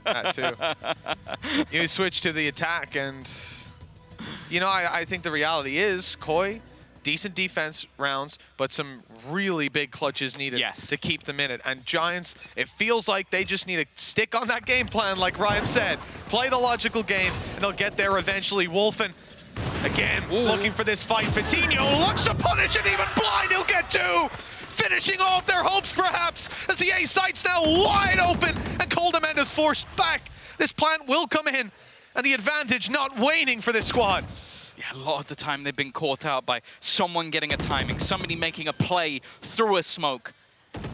That too. You switch to the attack, and you know, I think the reality is Koi, decent defense rounds, but some really big clutches needed to keep them in it. And Giants, it feels like they just need to stick on that game plan, like Ryan said. Play the logical game, and they'll get there eventually. Wolfen, again, looking for this fight. Fitinho looks to punish it, even blind, he'll get 2. Finishing off their hopes, perhaps, as the A site's now wide open, and Coldamenta's forced back. This plant will come in, and the advantage not waning for this squad. Yeah, a lot of the time they've been caught out by someone getting a timing, somebody making a play through a smoke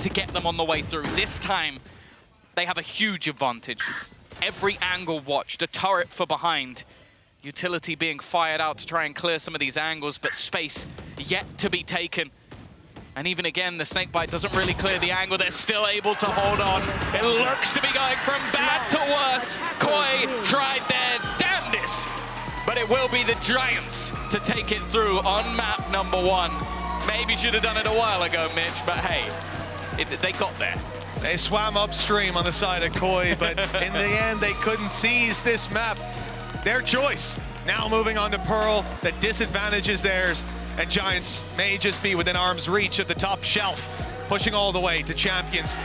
to get them on the way through. This time, they have a huge advantage. Every angle watched, a turret for behind. Utility being fired out to try and clear some of these angles, but space yet to be taken. And even again, the snakebite doesn't really clear the angle. They're still able to hold on. It looks to be going from bad to worse. Koi tried their damnedest, but it will be the Giants to take it through on map number 1. Maybe should have done it a while ago, Mitch, but hey, they got there. They swam upstream on the side of Koi, but in the end, they couldn't seize this map. Their choice. Now moving on to Pearl, the disadvantage is theirs, and Giants may just be within arm's reach of the top shelf. pushing all the way to champions.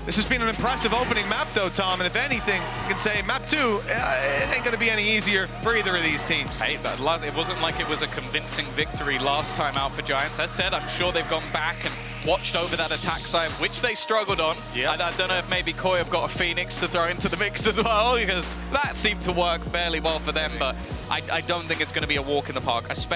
This has been an impressive opening map though, Tom, and if anything, you can say map 2, it ain't gonna be any easier for either of these teams. Hey, it wasn't like it was a convincing victory last time out for Giants. As said, I'm sure they've gone back and watched over that attack side, which they struggled on. Yeah. I don't know if maybe Koi have got a Phoenix to throw into the mix as well, because that seemed to work fairly well for them, but I don't think it's gonna be a walk in the park, especially